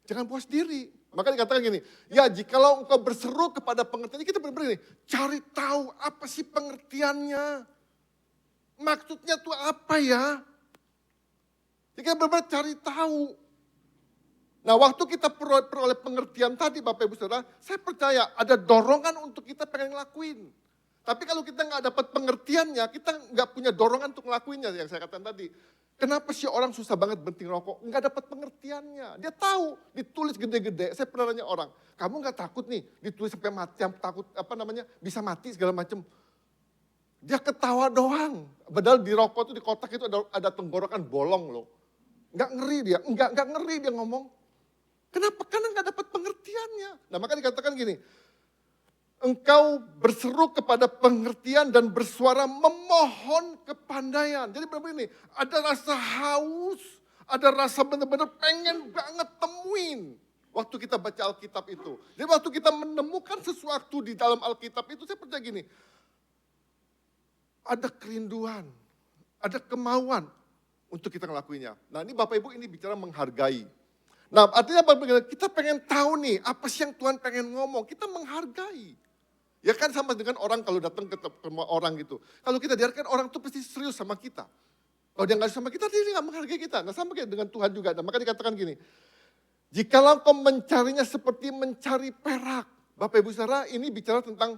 Jangan puas diri. Maka dikatakan gini, ya jikalau engkau berseru kepada pengertian, kita benar-benar ini, cari tahu apa sih pengertiannya. Maksudnya tuh apa ya? Jadi kita benar-benar cari tahu. Nah waktu kita peroleh pengertian tadi Bapak Ibu Saudara, saya percaya ada dorongan untuk kita pengen ngelakuin. Tapi kalau kita nggak dapat pengertiannya, kita nggak punya dorongan untuk ngelakuinnya yang saya katakan tadi. Kenapa sih orang susah banget berhenti rokok? Nggak dapat pengertiannya. Dia tahu, ditulis gede-gede. Saya pernah nanya orang, kamu nggak takut nih ditulis sampai mati, takut bisa mati segala macam. Dia ketawa doang. Padahal di rokok itu di kotak itu ada tenggorokan bolong loh. Nggak ngeri dia, nggak ngeri dia ngomong. Kenapa? Karena nggak dapat pengertiannya. Nah maka dikatakan gini, engkau berseru kepada pengertian dan bersuara memohon kepandaian. Jadi benar-benar ini, ada rasa haus, ada rasa benar-benar pengen banget temuin. Waktu kita baca Alkitab itu. Jadi waktu kita menemukan sesuatu di dalam Alkitab itu, saya percaya gini, ada kerinduan, ada kemauan untuk kita ngelakuinnya. Nah ini Bapak Ibu ini bicara menghargai. Nah artinya kita pengen tahu nih, apa sih yang Tuhan pengen ngomong, kita menghargai. Ya kan sama dengan orang kalau datang ke orang gitu. Kalau kita biarkan orang tuh pasti serius sama kita. Kalau dia nggak sama kita, dia nggak menghargai kita. Nah sama kayak dengan Tuhan juga. Nah, maka dikatakan gini, jikalau kau mencarinya seperti mencari perak. Bapak Ibu Saudara ini bicara tentang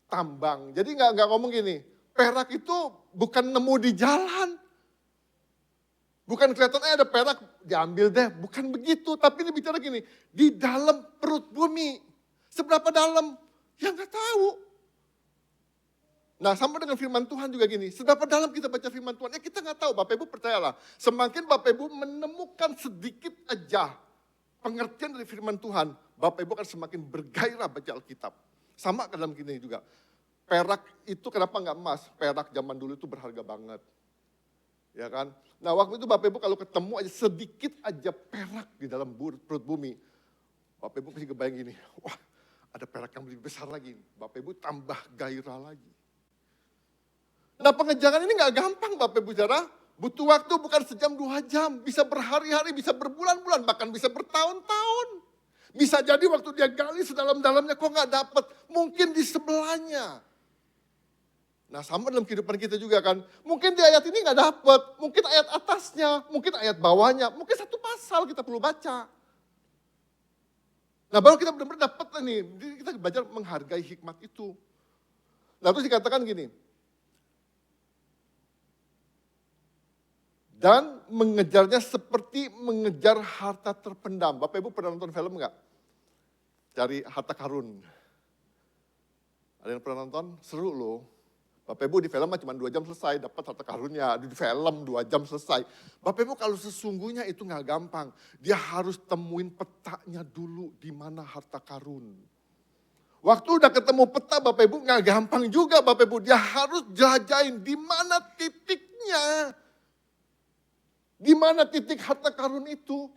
tambang. Jadi nggak ngomong gini, perak itu bukan nemu di jalan. Bukan kelihatan ada perak, diambil deh. Bukan begitu, tapi ini bicara gini, di dalam perut bumi. Seberapa dalam? Ya nggak tahu. Nah sama dengan firman Tuhan juga gini, seberapa dalam kita baca firman Tuhan, ya kita nggak tahu. Bapak Ibu percayalah, semakin Bapak Ibu menemukan sedikit aja pengertian dari firman Tuhan, Bapak Ibu akan semakin bergairah baca Alkitab. Sama dalam gini juga, perak itu kenapa nggak emas? Perak zaman dulu itu berharga banget. Ya kan? Nah waktu itu Bapak Ibu kalau ketemu aja sedikit aja perak di dalam perut bumi, Bapak Ibu pasti kebayang gini, wah, ada perak yang lebih besar lagi. Bapak Ibu tambah gairah lagi. Nah pengejaran ini gak gampang Bapak Ibu Saudara. Butuh waktu bukan sejam 2 jam. Bisa berhari-hari, bisa berbulan-bulan, bahkan bisa bertahun-tahun. Bisa jadi waktu dia gali sedalam-dalamnya kok gak dapat. Mungkin di sebelahnya. Nah sama dalam kehidupan kita juga kan. Mungkin di ayat ini gak dapat. Mungkin ayat atasnya, mungkin ayat bawahnya. Mungkin satu pasal kita perlu baca. Nah baru kita benar-benar dapat nih, kita belajar menghargai hikmat itu. Nah terus dikatakan gini, dan mengejarnya seperti mengejar harta terpendam. Bapak Ibu pernah nonton film nggak? Cari harta karun. Ada yang pernah nonton? Seru loh. Bapak Ibu di film cuma 2 jam selesai, dapat harta karunnya. Di film 2 jam selesai. Bapak Ibu kalau sesungguhnya itu nggak gampang. Dia harus temuin petanya dulu di mana harta karun. Waktu udah ketemu peta Bapak Ibu nggak gampang juga Bapak Ibu. Dia harus jelajahin di mana titiknya. Di mana titik harta karun itu.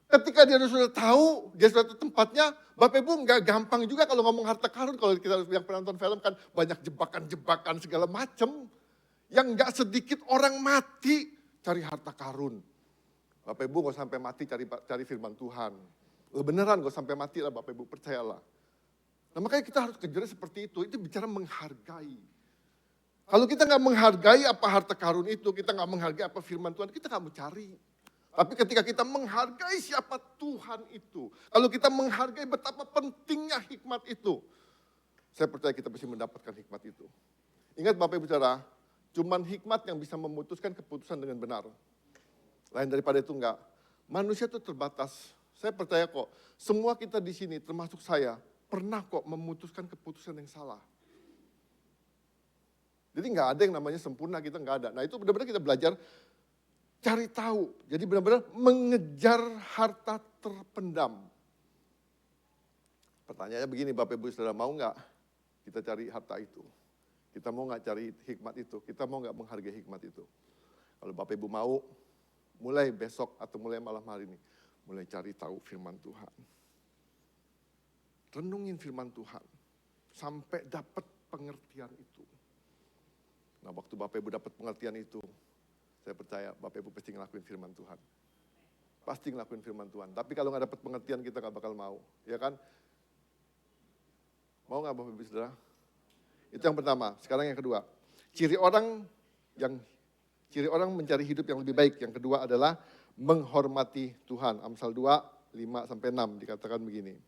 Ketika dia sudah tahu, dia sudah tahu tempatnya, Bapak Ibu nggak gampang juga kalau ngomong harta karun. Kalau kita yang pernah nonton film kan banyak jebakan-jebakan segala macam. Yang nggak sedikit orang mati cari harta karun. Bapak Ibu gak sampai mati cari firman Tuhan. Beneran gak sampai mati lah Bapak Ibu, percayalah. Nah makanya kita harus kejar seperti itu bicara menghargai. Kalau kita nggak menghargai apa harta karun itu, kita nggak menghargai apa firman Tuhan, kita nggak mau cari. Tapi ketika kita menghargai siapa Tuhan itu, kalau kita menghargai betapa pentingnya hikmat itu, saya percaya kita pasti mendapatkan hikmat itu. Ingat Bapak Ibu Saudara, cuman hikmat yang bisa memutuskan keputusan dengan benar. Lain daripada itu enggak. Manusia itu terbatas. Saya percaya kok, semua kita di sini termasuk saya, pernah kok memutuskan keputusan yang salah. Jadi nggak ada yang namanya sempurna, kita nggak ada. Nah itu benar-benar kita belajar cari tahu. Jadi benar-benar mengejar harta terpendam. Pertanyaannya begini Bapak Ibu Saudara, mau nggak kita cari harta itu? Kita mau nggak cari hikmat itu? Kita mau nggak menghargai hikmat itu? Kalau Bapak Ibu mau, mulai besok atau mulai malam hari ini, mulai cari tahu firman Tuhan. Renungin firman Tuhan, sampai dapat pengertian itu. Nah waktu Bapak Ibu dapat pengertian itu, saya percaya Bapak Ibu pasti ngelakuin firman Tuhan. Pasti ngelakuin firman Tuhan. Tapi kalau nggak dapat pengertian kita nggak bakal mau. Ya kan? Mau nggak Bapak Ibu Saudara? Itu yang pertama. Sekarang yang kedua. Ciri orang mencari hidup yang lebih baik. Yang kedua adalah menghormati Tuhan. Amsal 2, 5-6 dikatakan begini.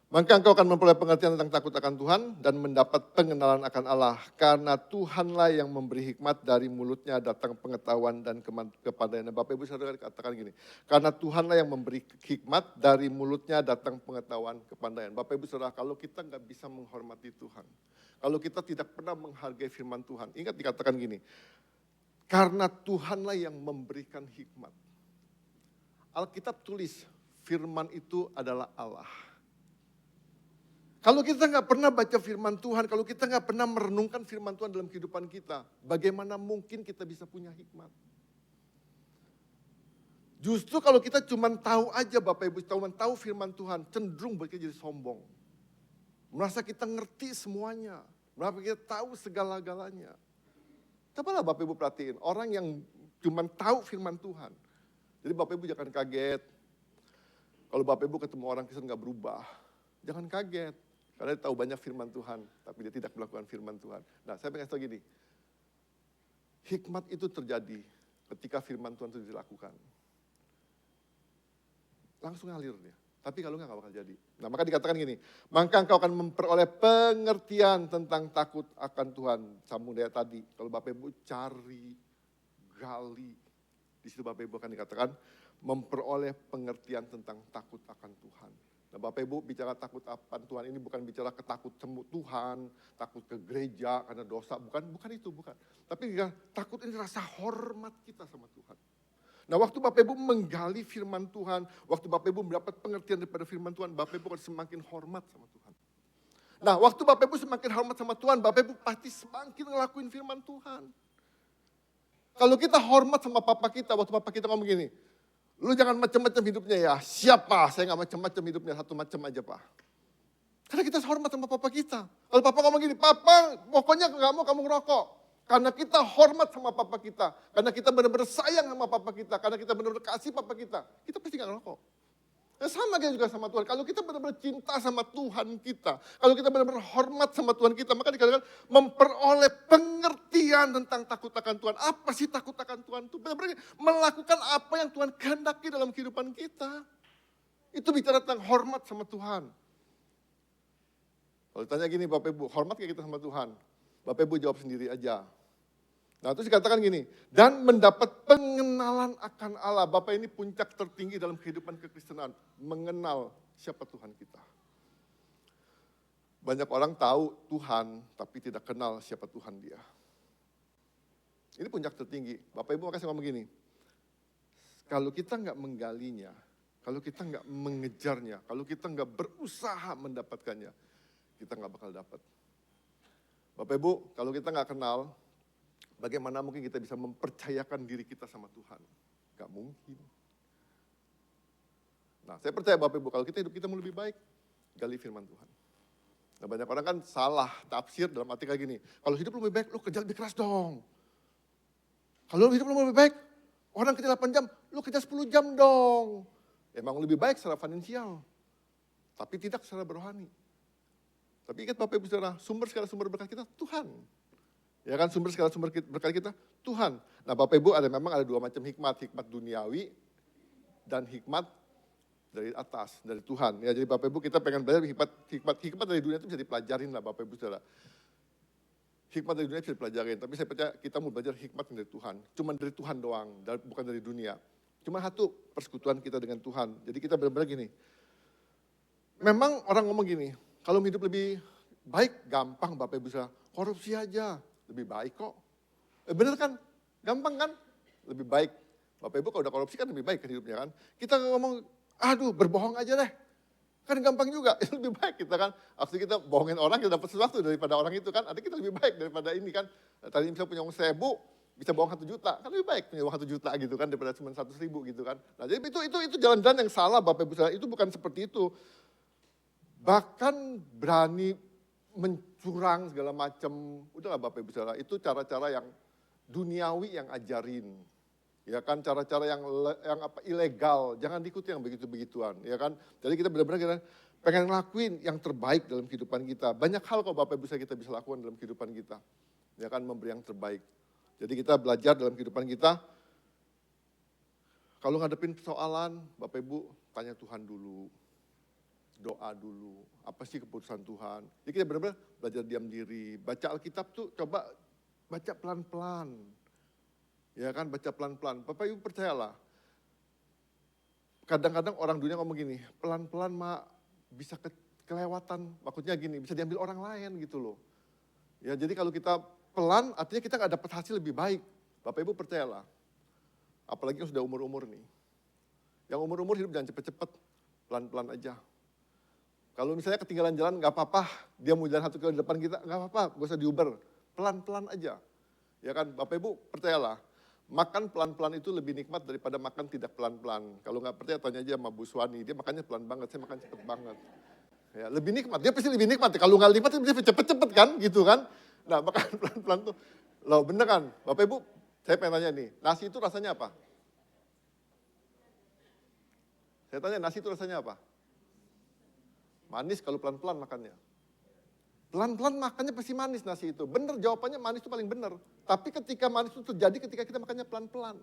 Maka engkau akan memperoleh pengertian tentang takut akan Tuhan dan mendapat pengenalan akan Allah. Karena Tuhanlah yang memberi hikmat, dari mulutnya datang pengetahuan dan kepandaian. Bapak Ibu Saudara katakan gini, karena Tuhanlah yang memberi hikmat, dari mulutnya datang pengetahuan, kepandaian. Bapak Ibu Saudara, kalau kita nggak bisa menghormati Tuhan, kalau kita tidak pernah menghargai firman Tuhan, ingat dikatakan gini, karena Tuhanlah yang memberikan hikmat. Alkitab tulis, firman itu adalah Allah. Kalau kita nggak pernah baca firman Tuhan, kalau kita nggak pernah merenungkan firman Tuhan dalam kehidupan kita, bagaimana mungkin kita bisa punya hikmat? Justru kalau kita cuma tahu aja Bapak Ibu, cuma tahu firman Tuhan, cenderung buat kita jadi sombong. Merasa kita ngerti semuanya, merasa kita tahu segala-galanya. Cobalah Bapak Ibu perhatiin, orang yang cuma tahu firman Tuhan. Jadi Bapak Ibu jangan kaget, kalau Bapak Ibu ketemu orang Kristen nggak berubah, jangan kaget. Karena dia tahu banyak firman Tuhan, tapi dia tidak melakukan firman Tuhan. Nah, saya pengen tahu gini, hikmat itu terjadi ketika firman Tuhan itu dilakukan. Langsung ngalir dia. Tapi kalau enggak bakal jadi. Nah, maka dikatakan gini, maka engkau akan memperoleh pengertian tentang takut akan Tuhan. Sambung dari tadi, kalau Bapak Ibu cari, gali, di situ Bapak Ibu akan dikatakan, memperoleh pengertian tentang takut akan Tuhan. Nah Bapak Ibu bicara takut akan Tuhan ini bukan bicara ketakut semut Tuhan, takut ke gereja karena dosa, bukan itu. Tapi takut ini rasa hormat kita sama Tuhan. Nah waktu Bapak Ibu menggali firman Tuhan, waktu Bapak Ibu mendapat pengertian daripada firman Tuhan, Bapak Ibu akan semakin hormat sama Tuhan. Nah waktu Bapak Ibu semakin hormat sama Tuhan, Bapak Ibu pasti semakin ngelakuin firman Tuhan. Kalau kita hormat sama papa kita, waktu papa kita ngomong gini, lu jangan macam-macam hidupnya ya. Siapa? Saya nggak macam-macam hidupnya, satu macam aja Pak. Karena kita hormat sama papa kita. Kalau papa ngomong gini, papa pokoknya nggak mau kamu ngerokok. Karena kita hormat sama papa kita. Karena kita benar-benar sayang sama papa kita. Karena kita benar-benar kasih papa kita pasti nggak ngerokok. Nah, sama kayak juga sama Tuhan. Kalau kita benar-benar cinta sama Tuhan kita, kalau kita benar-benar hormat sama Tuhan kita, maka dikatakan memperoleh pengertian tentang takut akan Tuhan. Apa sih takut akan Tuhan itu? Benar-benar melakukan apa yang Tuhan kehendaki dalam kehidupan kita. Itu bicara tentang hormat sama Tuhan. Kalau ditanya gini Bapak Ibu, hormat kayak kita sama Tuhan? Bapak Ibu jawab sendiri aja. Nah terus dikatakan gini, dan mendapat pengenalan akan Allah. Bapak ini puncak tertinggi dalam kehidupan kekristenan. Mengenal siapa Tuhan kita. Banyak orang tahu Tuhan, tapi tidak kenal siapa Tuhan dia. Ini puncak tertinggi. Bapak Ibu makanya saya ngomong gini, kalau kita nggak menggalinya, kalau kita nggak mengejarnya, kalau kita nggak berusaha mendapatkannya, kita nggak bakal dapat. Bapak Ibu, kalau kita nggak kenal, bagaimana mungkin kita bisa mempercayakan diri kita sama Tuhan? Gak mungkin. Nah, saya percaya Bapak Ibu, kalau kita hidup kita mau lebih baik, gali firman Tuhan. Nah banyak orang kan salah tafsir dalam arti kayak gini. Kalau hidup lu lebih baik, lu kerja lebih keras dong. Kalau hidup lu lebih baik, orang kerja 8 jam, lu kerja 10 jam dong. Emang lebih baik secara finansial, tapi tidak secara rohani. Tapi ingat Bapak Ibu Saudara, segala sumber berkat kita Tuhan. Ya kan, segala sumber berkat kita Tuhan. Nah Bapak Ibu memang ada dua macam hikmat, hikmat duniawi dan hikmat dari atas, dari Tuhan. Ya, jadi Bapak Ibu kita pengen belajar hikmat dari dunia itu bisa dipelajarin lah Bapak Ibu Saudara. Hikmat dari dunia bisa dipelajarin, tapi saya percaya kita mau belajar hikmat dari Tuhan. Cuma dari Tuhan doang, bukan dari dunia. Cuma satu, persekutuan kita dengan Tuhan. Jadi kita benar-benar gini, memang orang ngomong gini, kalau hidup lebih baik, gampang Bapak Ibu Saudara, korupsi aja, lebih baik kok. Bener kan? Gampang kan? Lebih baik. Bapak Ibu kalau udah korupsi kan lebih baik kan hidupnya kan. Kita ngomong, aduh berbohong aja deh. Kan gampang juga, itu lebih baik kita kan. Artinya kita bohongin orang, kita dapat sesuatu daripada orang itu kan. Artinya kita lebih baik daripada ini kan. Tadi misalnya punya uang 1.000, bisa bohong 1 juta. Kan lebih baik punya uang 1 juta gitu kan, daripada cuma 100.000 gitu kan. Nah jadi itu jalan-jalan yang salah Bapak Ibu Saudara. Itu bukan seperti itu. Bahkan berani mencurang segala macam. Udahlah Bapak Ibu Saudara, itu cara-cara yang duniawi yang ajarin. Ya kan, cara-cara yang ilegal, jangan diikuti yang begitu-begituan, ya kan. Jadi kita benar-benar pengen ngelakuin yang terbaik dalam kehidupan kita. Banyak hal kok Bapak Ibu kita bisa lakukan dalam kehidupan kita. Ya kan, memberi yang terbaik. Jadi kita belajar dalam kehidupan kita, kalau ngadepin persoalan, Bapak Ibu tanya Tuhan dulu. Doa dulu, apa sih keputusan Tuhan. Jadi kita benar-benar belajar diam diri, baca Alkitab tuh coba baca pelan-pelan. Ya kan, baca pelan-pelan. Bapak Ibu percayalah, kadang-kadang orang dunia ngomong gini, pelan-pelan mah bisa kelewatan, maksudnya gini, bisa diambil orang lain gitu loh. Ya jadi kalau kita pelan, artinya kita nggak dapat hasil lebih baik. Bapak Ibu percayalah, apalagi yang sudah umur-umur nih. Yang umur-umur hidup jangan cepet-cepet, pelan-pelan aja. Kalau misalnya ketinggalan jalan nggak apa-apa, dia mau jalan 1 kilo di depan kita, nggak apa-apa, gak usah diuber, pelan-pelan aja. Ya kan, Bapak Ibu percayalah, makan pelan-pelan itu lebih nikmat daripada makan tidak pelan-pelan. Kalau nggak percaya tanya aja sama Bu Suwani, dia makannya pelan banget, saya makan cepet banget. Ya, lebih nikmat, dia pasti lebih nikmat. Kalau nggak nikmat, dia cepet-cepet kan, gitu kan. Nah makan pelan-pelan tuh, loh bener kan, Bapak Ibu, saya pengen tanya nih, nasi itu rasanya apa? Saya tanya, nasi itu rasanya apa? Manis kalau pelan-pelan makannya. Pelan-pelan makannya pasti manis nasi itu. Bener jawabannya manis itu paling bener. Tapi ketika manis itu terjadi ketika kita makannya pelan-pelan.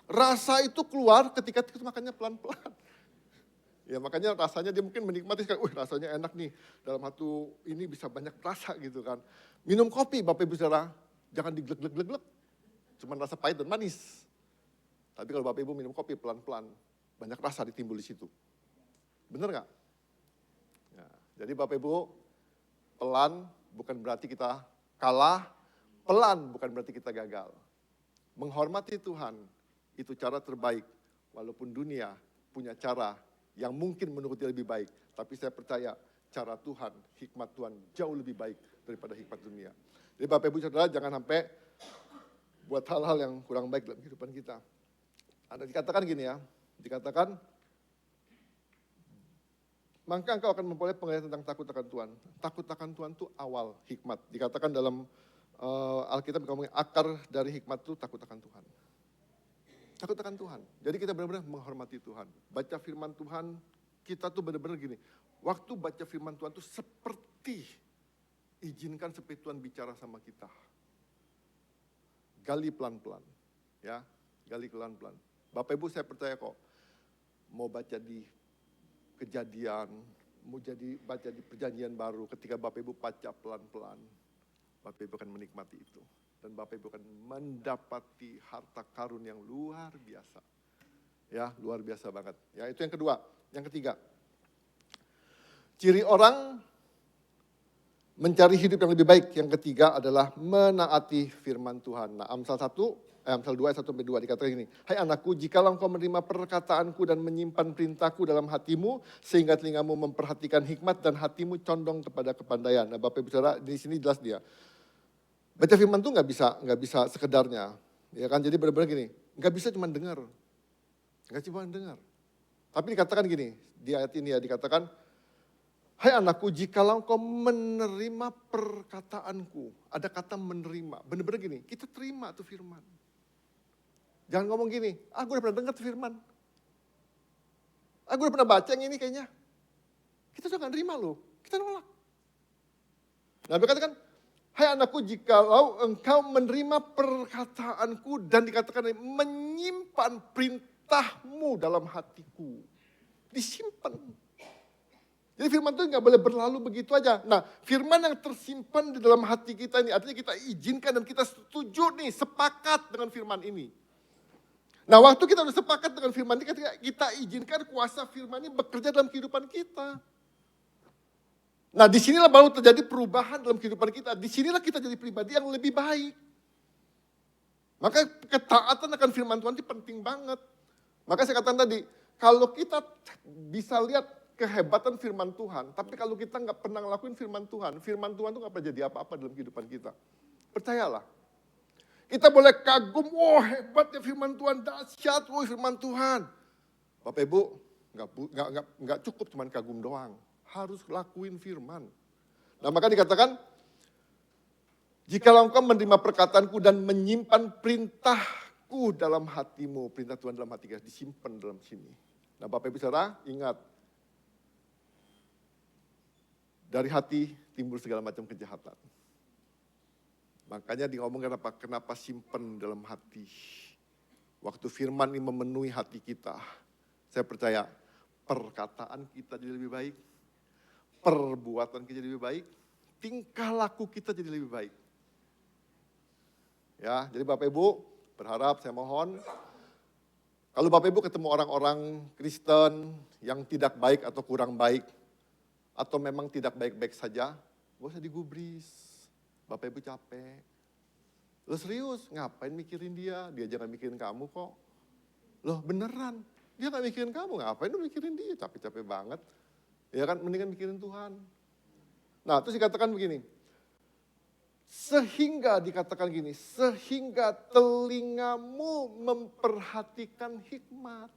Rasa itu keluar ketika kita makannya pelan-pelan. Ya makanya rasanya dia mungkin menikmati sekali. Rasanya enak nih. Dalam satu ini bisa banyak rasa gitu kan. Minum kopi Bapak Ibu Saudara, jangan diglek-glek-glek. Cuman rasa pahit dan manis. Tapi kalau Bapak Ibu minum kopi pelan-pelan, banyak rasa ditimbul di situ. Bener nggak? Ya, jadi Bapak Ibu, pelan bukan berarti kita kalah, pelan bukan berarti kita gagal. Menghormati Tuhan, itu cara terbaik. Walaupun dunia punya cara yang mungkin menurut dia lebih baik. Tapi saya percaya cara Tuhan, hikmat Tuhan jauh lebih baik daripada hikmat dunia. Jadi Bapak Ibu Saudara jangan sampai buat hal-hal yang kurang baik dalam kehidupan kita. Ada dikatakan gini ya, dikatakan, maka engkau akan memperoleh pengertian tentang takut akan Tuhan. Takut akan Tuhan itu awal hikmat. Dikatakan dalam Alkitab ngomongin akar dari hikmat itu takut akan Tuhan. Takut akan Tuhan. Jadi kita benar-benar menghormati Tuhan. Baca firman Tuhan, kita tuh benar-benar gini. Waktu baca firman Tuhan tuh seperti izinkan seperti Tuhan bicara sama kita. Gali pelan-pelan. Ya, gali pelan-pelan. Bapak Ibu saya percaya kok, mau baca di Kejadian, mau baca di Perjanjian Baru, ketika Bapak Ibu baca pelan-pelan, Bapak Ibu akan menikmati itu. Dan Bapak Ibu akan mendapati harta karun yang luar biasa. Ya, luar biasa banget. Ya, itu yang kedua. Yang ketiga, ciri orang mencari hidup yang lebih baik. Yang ketiga adalah menaati firman Tuhan. Nah, Amsal 2 ayat 1-2 dikatakan gini, hai anakku, jikalau engkau menerima perkataanku dan menyimpan perintahku dalam hatimu, sehingga telingamu memperhatikan hikmat dan hatimu condong kepada kepandaian. Nah Bapak Ibu Saudara, di sini jelas dia. Baca firman itu nggak bisa sekedarnya. Ya kan, jadi benar-benar gini, nggak bisa cuma dengar. Nggak cuma dengar. Tapi dikatakan gini, di ayat ini ya dikatakan, Hai anakku, jikalau kau menerima perkataanku. Ada kata menerima. Bener-bener gini, kita terima tuh firman. Jangan ngomong gini, gue udah pernah dengar tuh firman. Gue udah pernah baca yang ini kayaknya. Kita juga gak nerima loh, kita nolak. Nabi katakan, hai anakku, jikalau engkau menerima perkataanku dan dikatakan menyimpan perintahmu dalam hatiku. Disimpan. Jadi firman itu gak boleh berlalu begitu aja. Nah, firman yang tersimpan di dalam hati kita ini, artinya kita izinkan dan kita setuju nih, sepakat dengan firman ini. Nah, waktu kita udah sepakat dengan firman ini, kita izinkan kuasa firman ini bekerja dalam kehidupan kita. Nah, disinilah baru terjadi perubahan dalam kehidupan kita. Disinilah kita jadi pribadi yang lebih baik. Maka ketaatan akan firman Tuhan itu penting banget. Maka saya katakan tadi, kalau kita bisa lihat kehebatan firman Tuhan, tapi kalau kita nggak pernah ngelakuin firman Tuhan itu nggak pernah jadi apa-apa dalam kehidupan kita. Percayalah. Kita boleh kagum, hebatnya firman Tuhan, dahsyat, firman Tuhan. Bapak Ibu, nggak cukup cuman kagum doang. Harus lakuin firman. Nah maka dikatakan, jikalau engkau menerima perkataanku dan menyimpan perintahku dalam hatimu, perintah Tuhan dalam hati kita disimpan dalam sini. Nah Bapak Ibu saudara, ingat, dari hati timbul segala macam kejahatan. Makanya ngomong kenapa simpen dalam hati. Waktu firman ini memenuhi hati kita, saya percaya perkataan kita jadi lebih baik, perbuatan kita jadi lebih baik, tingkah laku kita jadi lebih baik. Ya, jadi Bapak Ibu berharap, saya mohon, kalau Bapak Ibu ketemu orang-orang Kristen yang tidak baik atau kurang baik, atau memang tidak baik-baik saja, gak usah digubris. Bapak Ibu capek. Lo serius, ngapain mikirin dia? Dia jangan mikirin kamu kok. Loh beneran, dia gak mikirin kamu, ngapain lo mikirin dia? Capek-capek banget. Ya kan, mendingan mikirin Tuhan. Nah, terus dikatakan begini. Sehingga telingamu memperhatikan hikmat.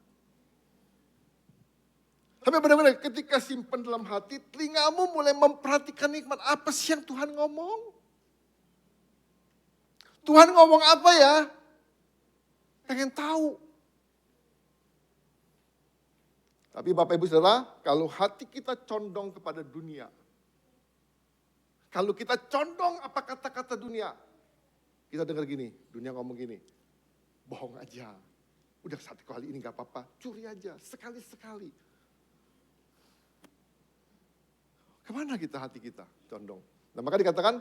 Tapi benar-benar ketika simpan dalam hati, telingamu mulai memperhatikan hikmat. Apa sih yang Tuhan ngomong? Tuhan ngomong apa ya? Pengen tahu. Tapi Bapak Ibu Saudara, kalau hati kita condong kepada dunia, kalau kita condong apa kata-kata dunia, kita dengar gini, dunia ngomong gini, bohong aja. Udah satu kali ini gak apa-apa, curi aja, sekali-sekali. Kemana kita hati kita condong? Nah maka dikatakan,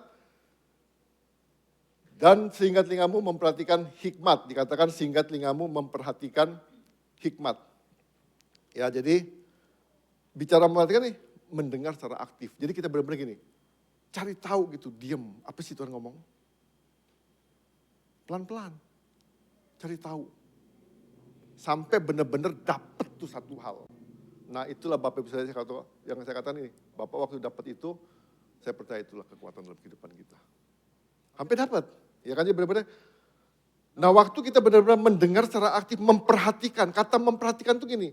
dan sehingga telingamu memperhatikan hikmat. Dikatakan sehingga telingamu memperhatikan hikmat. Ya jadi, bicara memperhatikan nih, mendengar secara aktif. Jadi kita benar-benar gini, cari tahu gitu, diem. Apa sih Tuhan ngomong? Pelan-pelan, cari tahu. Sampai benar-benar dapet tuh satu hal. Nah itulah Bapak Ibu yang saya katakan ini. Bapak waktu dapat itu, saya percaya itulah kekuatan dalam kehidupan kita. Hampir dapat. Ya kan, benar-benar. Nah waktu kita benar-benar mendengar secara aktif, memperhatikan. Kata memperhatikan itu gini,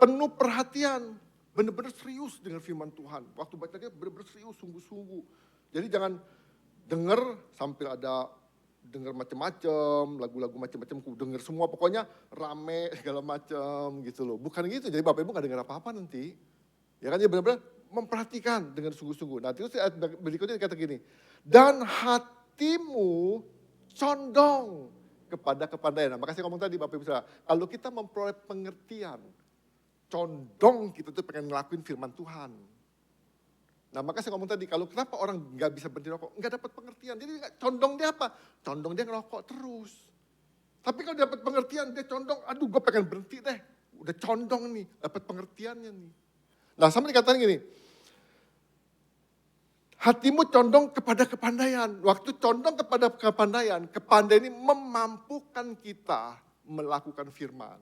penuh perhatian. Benar-benar serius dengan firman Tuhan. Waktu baca dia benar-benar serius, sungguh-sungguh. Jadi jangan dengar sambil ada dengar macam-macam, lagu-lagu macam-macam, dengar semua, pokoknya rame segala macam gitu loh. Bukan gitu, jadi Bapak Ibu gak dengar apa-apa nanti. Ya kan, dia benar-benar memperhatikan dengan sungguh-sungguh. Nah terus berikutnya dikata gini, dan hatimu condong kepada kepandaian. Nah, makanya saya ngomong tadi Bapak Ibu Saudara, kalau kita memperoleh pengertian, condong kita tuh pengen ngelakuin firman Tuhan. Nah maka saya ngomong tadi, kalau kenapa orang gak bisa berhenti rokok, gak dapat pengertian. Jadi condong dia apa? Condong dia ngerokok terus. Tapi kalau dapat pengertian, dia condong, aduh gue pengen berhenti deh. Udah condong nih, dapat pengertiannya nih. Nah sama dikatakan gini, hatimu condong kepada kepandaian. Waktu condong kepada kepandaian, kepandaian ini memampukan kita melakukan firman.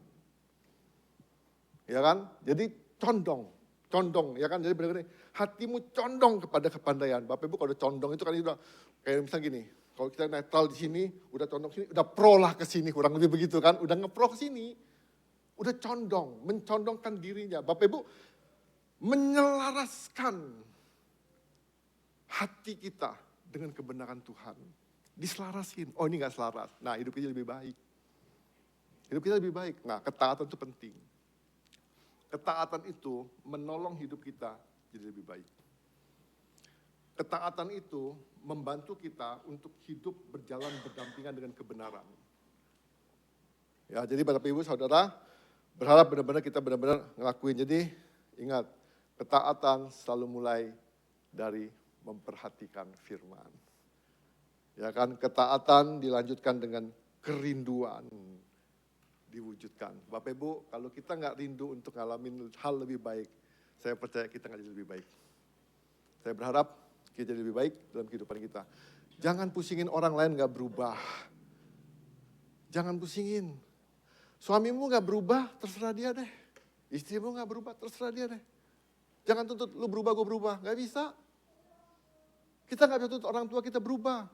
Ya kan? Jadi condong, ya kan? Jadi benar-benar hatimu condong kepada kepandaian. Bapak Ibu kalau udah condong itu kan udah kayak misalnya gini, kalau kita netral di sini, udah condong sini, udah pro lah ke sini, kurang lebih begitu kan? Udah ngepro ke sini, udah condong, mencondongkan dirinya. Bapak Ibu, menyelaraskan hati kita dengan kebenaran Tuhan. Diselarasin, oh ini gak selaras. Nah hidup kita lebih baik. Hidup kita lebih baik. Nah ketaatan itu penting. Ketaatan itu menolong hidup kita jadi lebih baik. Ketaatan itu membantu kita untuk hidup berjalan berdampingan dengan kebenaran. Ya, jadi Bapak Ibu Saudara, berharap benar-benar kita benar-benar ngelakuin. Jadi ingat, ketaatan selalu mulai dari memperhatikan firman. Ya kan, ketaatan dilanjutkan dengan kerinduan diwujudkan. Bapak Ibu, kalau kita nggak rindu untuk ngalamin hal lebih baik, saya percaya kita nggak jadi lebih baik. Saya berharap kita jadi lebih baik dalam kehidupan kita. Jangan pusingin orang lain nggak berubah. Jangan pusingin. Suamimu nggak berubah, terserah dia deh. Istrimu nggak berubah, terserah dia deh. Jangan tuntut lu berubah, gue berubah. Nggak bisa. Kita nggak bisa tuntut orang tua kita berubah.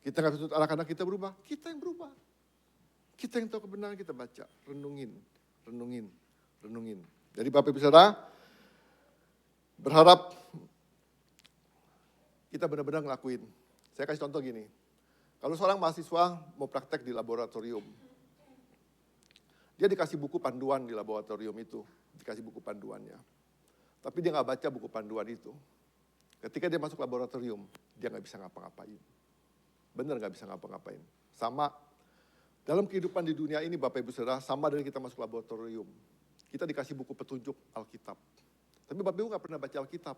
Kita nggak bisa tuntut anak-anak kita berubah. Kita yang berubah. Kita yang tahu kebenaran, kita baca. Renungin. Jadi Bapak Ibu Saudara, berharap kita benar-benar ngelakuin. Saya kasih contoh gini. Kalau seorang mahasiswa mau praktek di laboratorium, dia dikasih buku panduan di laboratorium itu. Dikasih buku panduannya. Tapi dia nggak baca buku panduan itu. Ketika dia masuk laboratorium, dia nggak bisa ngapa-ngapain. Bener nggak bisa ngapa-ngapain. Sama dalam kehidupan di dunia ini Bapak Ibu Saudara, sama dari kita masuk laboratorium. Kita dikasih buku petunjuk Alkitab. Tapi Bapak Ibu nggak pernah baca Alkitab.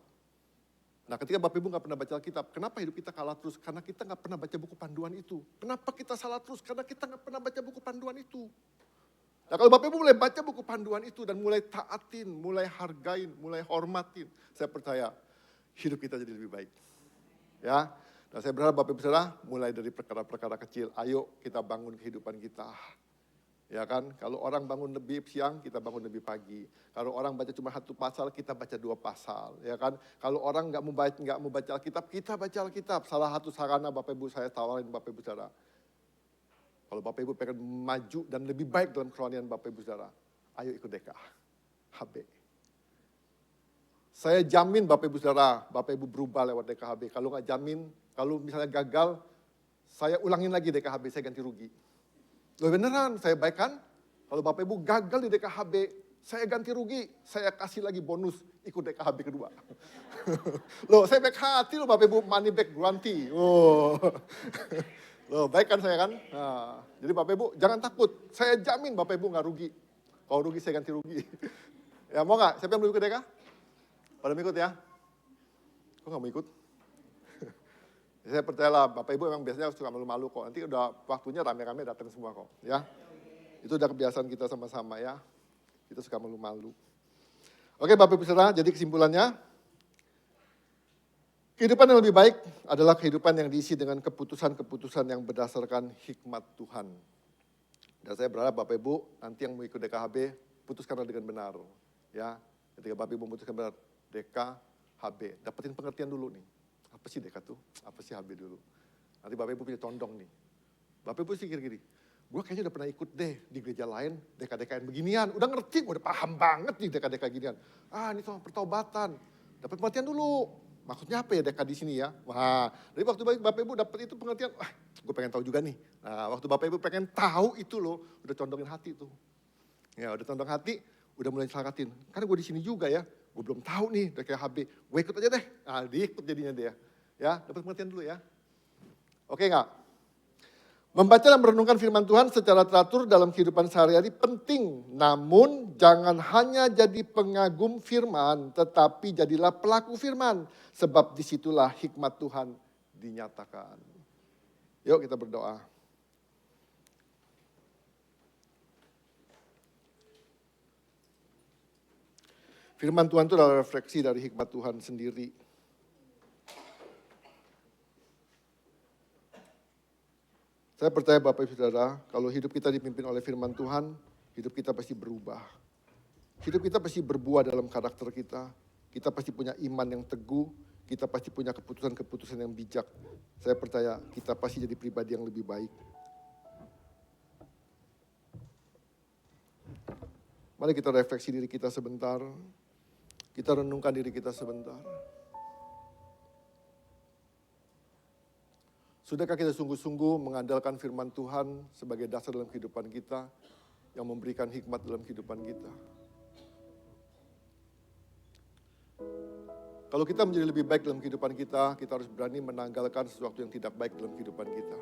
Nah ketika Bapak Ibu nggak pernah baca Alkitab, kenapa hidup kita kalah terus? Karena kita nggak pernah baca buku panduan itu. Kenapa kita salah terus? Karena kita nggak pernah baca buku panduan itu. Nah kalau Bapak Ibu mulai baca buku panduan itu dan mulai taatin, mulai hargain, mulai hormatin, saya percaya hidup kita jadi lebih baik. Ya, dan saya berharap Bapak Ibu Saudara mulai dari perkara-perkara kecil, ayo kita bangun kehidupan kita. Ya kan, kalau orang bangun lebih siang, kita bangun lebih pagi. Kalau orang baca cuma 1 pasal, kita baca 2 pasal. Ya kan, kalau orang nggak mau baca Alkitab, kita baca Alkitab. Salah satu sarana Bapak Ibu saya tawarin Bapak Ibu Saudara. Kalau Bapak Ibu pengen maju dan lebih baik dalam kerohanian Bapak Ibu Saudara, ayo ikut DKA, HB. Saya jamin Bapak Ibu Saudara, Bapak Ibu berubah lewat DKHB. Kalau nggak jamin, kalau misalnya gagal, saya ulangin lagi DKHB, saya ganti rugi. Loh beneran, saya baik kan? Kalau Bapak Ibu gagal di DKHB, saya ganti rugi, saya kasih lagi bonus ikut DKHB kedua. Loh saya baik hati loh Bapak Ibu, money back guarantee. Oh. Loh baik kan saya kan? Nah, jadi Bapak Ibu jangan takut, saya jamin Bapak Ibu nggak rugi. Kalau rugi saya ganti rugi. Ya mau nggak? Siapa yang mau ikut DK? Pada mau ikut ya? Kok nggak mau ikut? Saya percayalah Bapak Ibu memang biasanya suka malu-malu kok. Nanti udah waktunya rame-rame datang semua kok. Ya, itu udah kebiasaan kita sama-sama ya. Kita suka malu-malu. Oke Bapak Ibu Saudara, jadi kesimpulannya. Kehidupan yang lebih baik adalah kehidupan yang diisi dengan keputusan-keputusan yang berdasarkan hikmat Tuhan. Dan saya berharap Bapak Ibu nanti yang mau ikut DKHB, putuskanlah dengan benar. Ya, ketika Bapak Ibu memutuskan benar, DKHB, dapetin pengertian dulu nih. Apa sih DK tuh? Apa sih HB dulu? Nanti Bapak Ibu punya condong nih. Bapak Ibu pikir gini, gue kayaknya udah pernah ikut deh di gereja lain, DK-DKN beginian. Udah ngerti, udah paham banget nih DK-DK ginian. Ah ini soal pertobatan. Dapat pengertian dulu. Maksudnya apa ya DK di sini ya? Wah, dari waktu Bapak Ibu dapat itu pengertian, wah gue pengen tahu juga nih. Nah waktu Bapak Ibu pengen tahu itu loh, udah condongin hati tuh. Ya udah condong hati, udah mulai selakatin. Karena gue di sini juga ya, gue belum tahu nih DKHB. Gue ikut aja deh. Nah diikut jadinya dia. Ya, dapat pengertian dulu ya. Oke nggak? Membaca dan merenungkan firman Tuhan secara teratur dalam kehidupan sehari-hari penting. Namun jangan hanya jadi pengagum firman, tetapi jadilah pelaku firman. Sebab disitulah hikmat Tuhan dinyatakan. Yuk kita berdoa. Firman Tuhan itu adalah refleksi dari hikmat Tuhan sendiri. Saya percaya Bapak Ibu Saudara, kalau hidup kita dipimpin oleh firman Tuhan, hidup kita pasti berubah. Hidup kita pasti berbuah dalam karakter kita. Kita pasti punya iman yang teguh, kita pasti punya keputusan-keputusan yang bijak. Saya percaya kita pasti jadi pribadi yang lebih baik. Mari kita refleksi diri kita sebentar. Kita renungkan diri kita sebentar. Sudahkah kita sungguh-sungguh mengandalkan firman Tuhan sebagai dasar dalam kehidupan kita, yang memberikan hikmat dalam kehidupan kita? Kalau kita menjadi lebih baik dalam kehidupan kita, kita harus berani menanggalkan sesuatu yang tidak baik dalam kehidupan kita.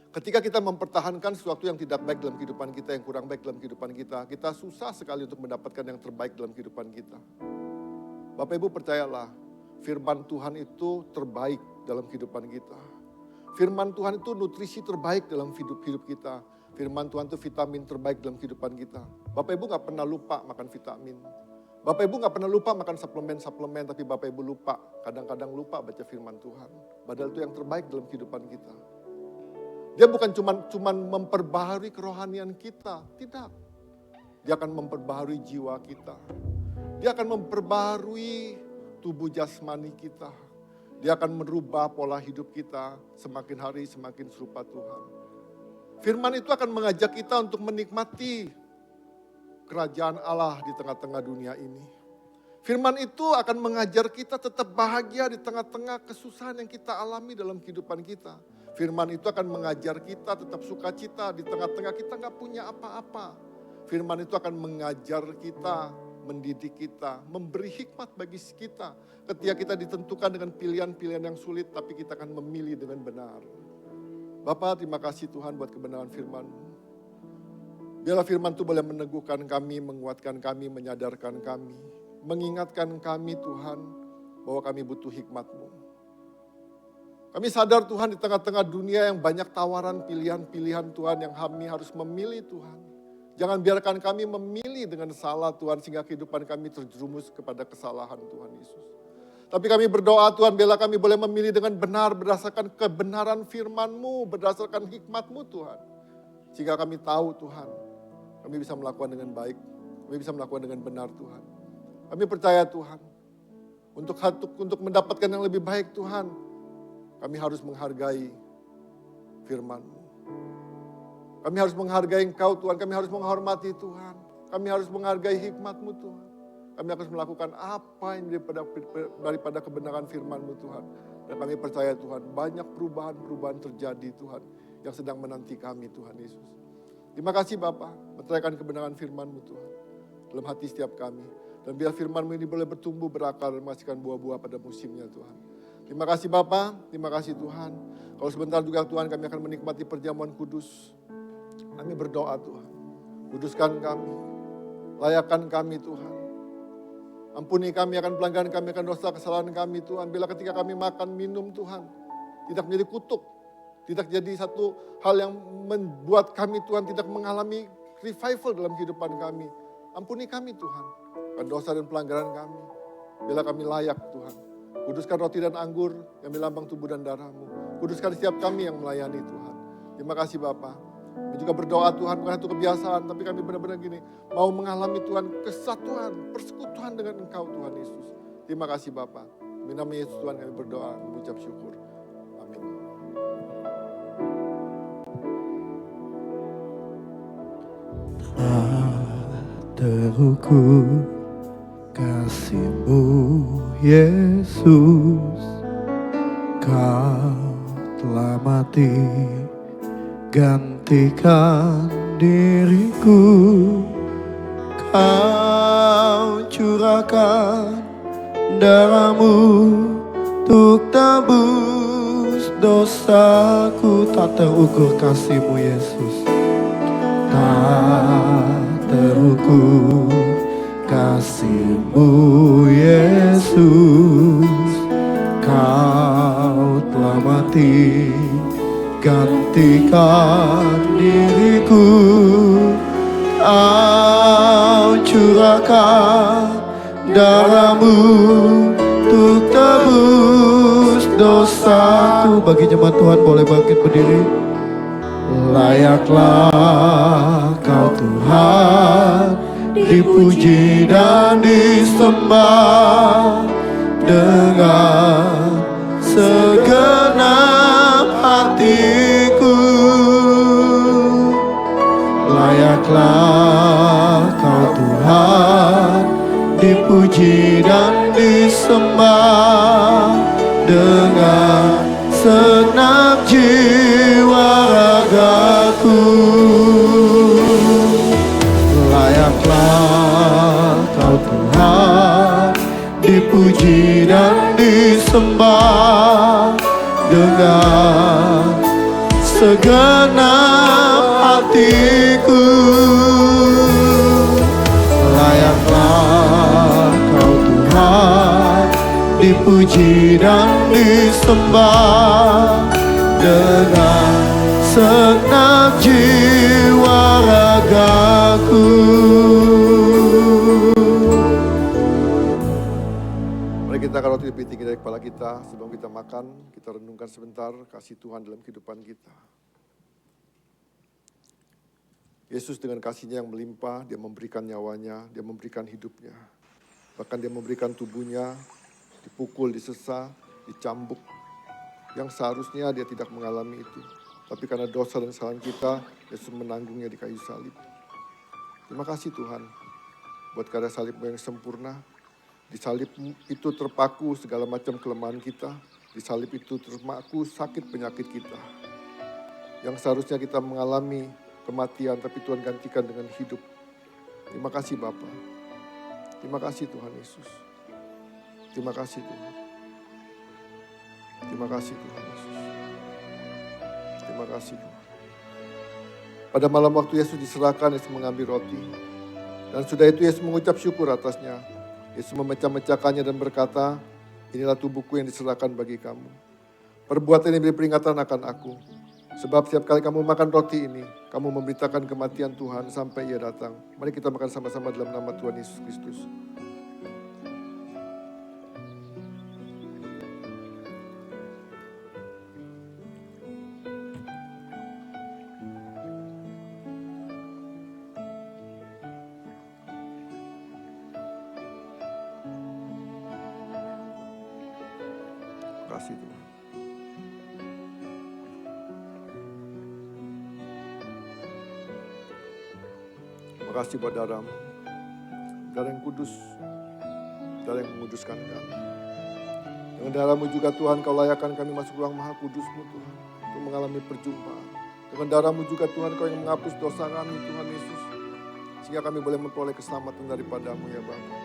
Ketika kita mempertahankan sesuatu yang tidak baik dalam kehidupan kita, yang kurang baik dalam kehidupan kita susah sekali untuk mendapatkan yang terbaik dalam kehidupan kita. Bapak Ibu percayalah, firman Tuhan itu terbaik dalam kehidupan kita. Firman Tuhan itu nutrisi terbaik dalam hidup kita. Firman Tuhan itu vitamin terbaik dalam kehidupan kita. Bapak Ibu gak pernah lupa makan vitamin. Bapak Ibu gak pernah lupa makan suplemen-suplemen, tapi Bapak Ibu lupa, kadang-kadang lupa baca firman Tuhan. Padahal itu yang terbaik dalam kehidupan kita. Dia bukan cuma memperbaharui kerohanian kita, tidak. Dia akan memperbaharui jiwa kita. Dia akan memperbaharui tubuh jasmani kita. Dia akan merubah pola hidup kita semakin hari semakin serupa Tuhan. Firman itu akan mengajak kita untuk menikmati kerajaan Allah di tengah-tengah dunia ini. Firman itu akan mengajar kita tetap bahagia di tengah-tengah kesusahan yang kita alami dalam kehidupan kita. Firman itu akan mengajar kita tetap sukacita di tengah-tengah kita gak punya apa-apa. Firman itu akan mengajar kita, mendidik kita, memberi hikmat bagi kita. Ketika kita ditentukan dengan pilihan-pilihan yang sulit, tapi kita akan memilih dengan benar. Bapa, terima kasih Tuhan buat kebenaran firman-Mu. Biarlah firman itu boleh meneguhkan kami, menguatkan kami, menyadarkan kami. Mengingatkan kami Tuhan, bahwa kami butuh hikmat-Mu. Kami sadar Tuhan di tengah-tengah dunia yang banyak tawaran pilihan-pilihan Tuhan yang kami harus memilih Tuhan. Jangan biarkan kami memilih dengan salah Tuhan sehingga kehidupan kami terjerumus kepada kesalahan Tuhan Yesus. Tapi kami berdoa Tuhan, biarlah kami boleh memilih dengan benar berdasarkan kebenaran firman-Mu, berdasarkan hikmat-Mu Tuhan. Sehingga kami tahu Tuhan, kami bisa melakukan dengan baik, kami bisa melakukan dengan benar Tuhan. Kami percaya Tuhan, untuk mendapatkan yang lebih baik Tuhan, kami harus menghargai firman-Mu. Kami harus menghargai Engkau Tuhan, kami harus menghormati Tuhan. Kami harus menghargai hikmat-Mu Tuhan. Kami harus melakukan apa yang daripada kebenaran firman-Mu Tuhan. Dan kami percaya Tuhan, banyak perubahan-perubahan terjadi Tuhan, yang sedang menanti kami Tuhan Yesus. Terima kasih Bapa, meteraikan kebenaran firman-Mu Tuhan, dalam hati setiap kami. Dan biar firman-Mu ini boleh bertumbuh, berakar, dan menghasilkan buah-buah pada musimnya Tuhan. Terima kasih Bapa, terima kasih Tuhan. Kalau sebentar juga Tuhan kami akan menikmati perjamuan kudus. Kami berdoa Tuhan, kuduskan kami, layakkan kami Tuhan. Ampuni kami akan pelanggaran kami, akan dosa kesalahan kami Tuhan. Bila ketika kami makan minum Tuhan, tidak menjadi kutuk, tidak jadi satu hal yang membuat kami Tuhan tidak mengalami revival dalam kehidupan kami. Ampuni kami Tuhan, akan dosa dan pelanggaran kami. Bila kami layak Tuhan, kuduskan roti dan anggur yang melambang tubuh dan darah-Mu. Kuduskan setiap kami yang melayani Tuhan. Terima kasih Bapa. Kami juga berdoa Tuhan, bukan satu kebiasaan, tapi kami benar-benar gini, mau mengalami Tuhan kesatuan, persekutuan dengan Engkau Tuhan Yesus. Terima kasih Bapa. Demi nama Yesus Tuhan kami berdoa, mengucap syukur. Amin. Terukur kasih-Mu Yesus, Kau telah mati gantikan diriku. Kau curahkan darah-Mu untuk tebus dosaku. Tak terukur kasih-Mu Yesus, tak terukur kasih-Mu Yesus. Kau telah mati gantikan diriku. Kau curahkan darah-Mu untuk tebus dosaku. Bagi jemaat Tuhan boleh bangkit berdiri. Layaklah Kau Tuhan, dipuji dan disembah dengan segenap hatiku. Layaklah Kau Tuhan, disembah dengan segenap jiwa ragaku. Layaklah Kau Tuhan dipuji dan disembah dengan segenap hatiku. Layaklah Kau Tuhan dipuji dan disembah dengan segenap jiwa ragaku. Mari kita angkat roti lebih tinggi dari kepala kita. Sebelum kita makan, kita renungkan sebentar kasih Tuhan dalam kehidupan kita. Yesus dengan kasihnya yang melimpah, dia memberikan nyawanya, dia memberikan hidupnya. Bahkan dia memberikan tubuhnya, dipukul, disesah, dicambuk. Yang seharusnya dia tidak mengalami itu. Tapi karena dosa dan kesalahan kita, Yesus menanggungnya di kayu salib. Terima kasih Tuhan, buat karya salib-Mu yang sempurna. Di salib itu terpaku segala macam kelemahan kita. Di salib itu terpaku sakit penyakit kita. Yang seharusnya kita mengalami kematian, tapi Tuhan gantikan dengan hidup. Terima kasih Bapa. Terima kasih Tuhan Yesus. Terima kasih Tuhan. Terima kasih Tuhan Yesus. Terima kasih Tuhan. Pada malam waktu Yesus diserahkan, Yesus mengambil roti. Dan sudah itu Yesus mengucap syukur atasnya. Yesus memecah-mecahkannya dan berkata, inilah tubuhku yang diserahkan bagi kamu. Perbuatan ini beri peringatan akan aku. Sebab setiap kali kamu makan roti ini, kamu memberitakan kematian Tuhan sampai Ia datang. Mari kita makan sama-sama dalam nama Tuhan Yesus Kristus. Terima kasih Tuhan. Terima kasih buat darah-Mu. Darah yang kudus. Darah yang menguduskan kami. Dengan darah-Mu juga Tuhan, Kau layakkan kami masuk ruang maha kudus-Mu Tuhan. Untuk mengalami perjumpaan. Dengan darah-Mu juga Tuhan, Kau yang menghapus dosa kami Tuhan Yesus. Sehingga kami boleh memperoleh keselamatan daripada-Mu ya Bapa.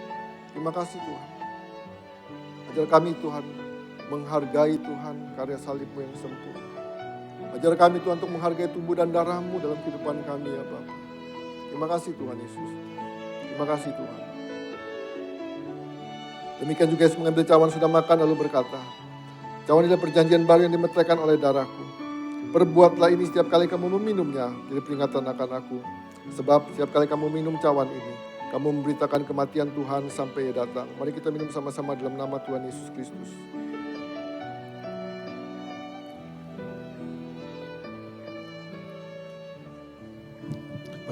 Terima kasih Tuhan. Ajar kami Tuhan, menghargai Tuhan karya salib-Mu yang sempurna. Ajar kami Tuhan untuk menghargai tubuh dan darah-Mu dalam kehidupan kami ya Bapa. Terima kasih Tuhan Yesus. Terima kasih Tuhan. Demikian juga Yesus mengambil cawan sudah makan lalu berkata, cawan inilah perjanjian baru yang dimeteraikan oleh darahku. Perbuatlah ini setiap kali kamu meminumnya, jadi peringatan akan aku. Sebab setiap kali kamu minum cawan ini, kamu memberitakan kematian Tuhan sampai Ia datang. Mari kita minum sama-sama dalam nama Tuhan Yesus Kristus.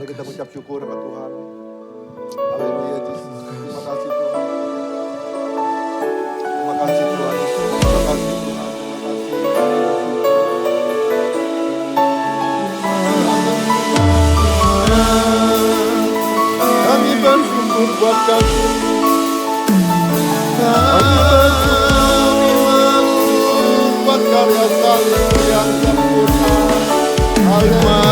Mari kita mengucap syukur kepada Tuhan. Haleluya Yesus. Terima kasih Tuhan. Terima kasih Tuhan Yesus. Terima kasih Tuhan. Kami bersyukur buat kasih-Mu. Kami bersyukur buat karya salib-Mu yang sempurna. Haleluya.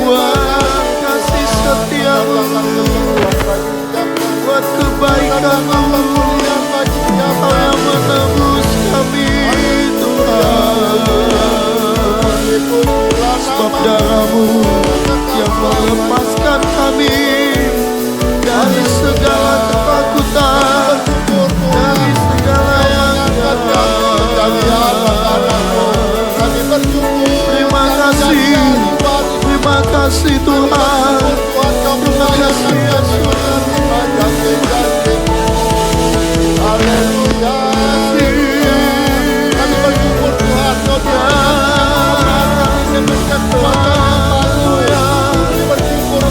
Buat kasih setia-Mu, buat kebaikan-Mu, Kau yang menebus kami Tuhan. Sebab darah-Mu yang melepaskan kami dari segala ketakutan, dari segala yang terima kasih. Terima kasih Tuhan. Terima kasih Yesus. Haleluya. Kami bersyukur Tuhan. Kami bersyukur Tuhan. Kami bersyukur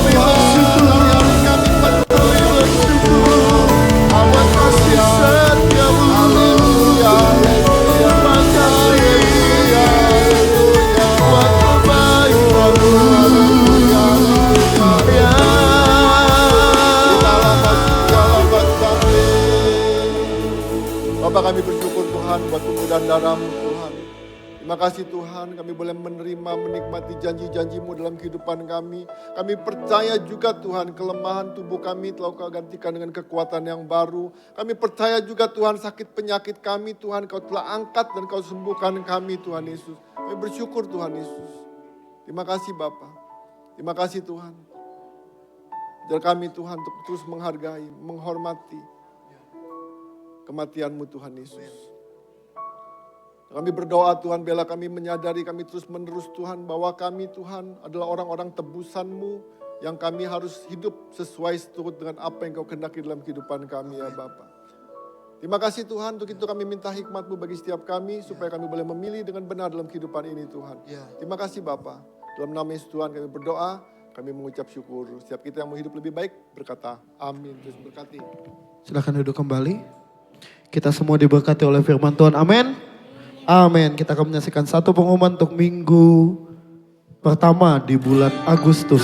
Tuhan. Bapa, kami bersyukur Tuhan buat kemudahan darah-Mu Tuhan. Terima kasih Tuhan, kami boleh menerima, menikmati janji-janji-Mu dalam kehidupan kami. Kami percaya juga Tuhan, kelemahan tubuh kami telah Kau gantikan dengan kekuatan yang baru. Kami percaya juga Tuhan, sakit penyakit kami Tuhan, Kau telah angkat dan Kau sembuhkan kami Tuhan Yesus. Kami bersyukur Tuhan Yesus. Terima kasih Bapa. Terima kasih Tuhan. Ajar kami Tuhan untuk terus menghargai, menghormati kematian-Mu Tuhan Yesus. Kami berdoa Tuhan, bela kami menyadari kami terus menerus Tuhan, bahwa kami Tuhan adalah orang-orang tebusan-Mu yang kami harus hidup sesuai seturut dengan apa yang Kau kehendaki dalam kehidupan kami ya Bapa. Terima kasih Tuhan, untuk itu kami minta hikmat-Mu bagi setiap kami, supaya kami boleh memilih dengan benar dalam kehidupan ini Tuhan. Terima kasih Bapa. Dalam nama Yesus Tuhan kami berdoa, kami mengucap syukur. Setiap kita yang mau hidup lebih baik berkata amin. Terus berkati. Silakan duduk kembali. Kita semua diberkati oleh firman Tuhan. Amin. Amin. Kita akan menyaksikan satu pengumuman untuk minggu pertama di bulan Agustus.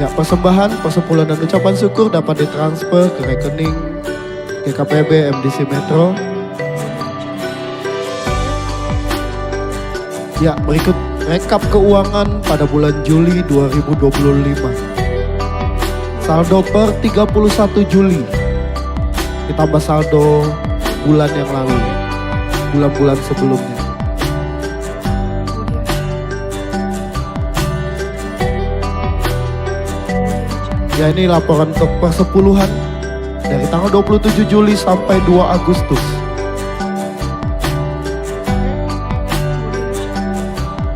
Ya, persembahan, persepuluhan dan ucapan syukur dapat ditransfer ke rekening GKPB MDC Metro. Ya, berikut rekap keuangan pada bulan Juli 2025. Saldo per 31 Juli. Ditambah saldo bulan yang lalu, bulan-bulan sebelumnya. Ya, ini laporan untuk persepuluhan dari tanggal 27 Juli sampai 2 Agustus.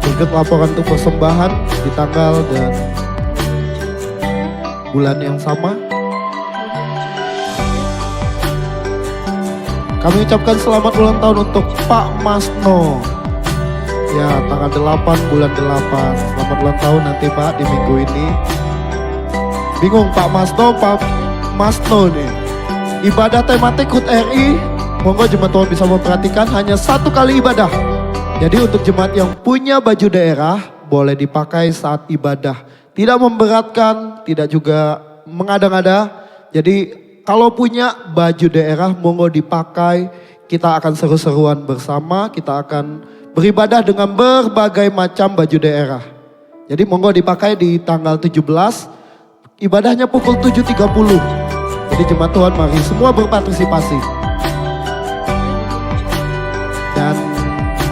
Berikut laporan untuk persembahan di tanggal dan bulan yang sama. Kami ucapkan selamat ulang tahun untuk Pak Masno. Ya, tanggal 8 bulan 8. Selamat ulang tahun nanti Pak di minggu ini. Bingung Pak Masno nih. Ibadah tematik HUT RI, monggo jemaat Tuhan bisa memperhatikan hanya satu kali ibadah. Jadi untuk jemaat yang punya baju daerah boleh dipakai saat ibadah. Tidak memberatkan, tidak juga mengada-ngada. Jadi kalau punya baju daerah monggo dipakai, kita akan seru-seruan bersama, kita akan beribadah dengan berbagai macam baju daerah. Jadi monggo dipakai di tanggal 17, ibadahnya pukul 7.30. Jadi jemaat Tuhan mari semua berpartisipasi. Dan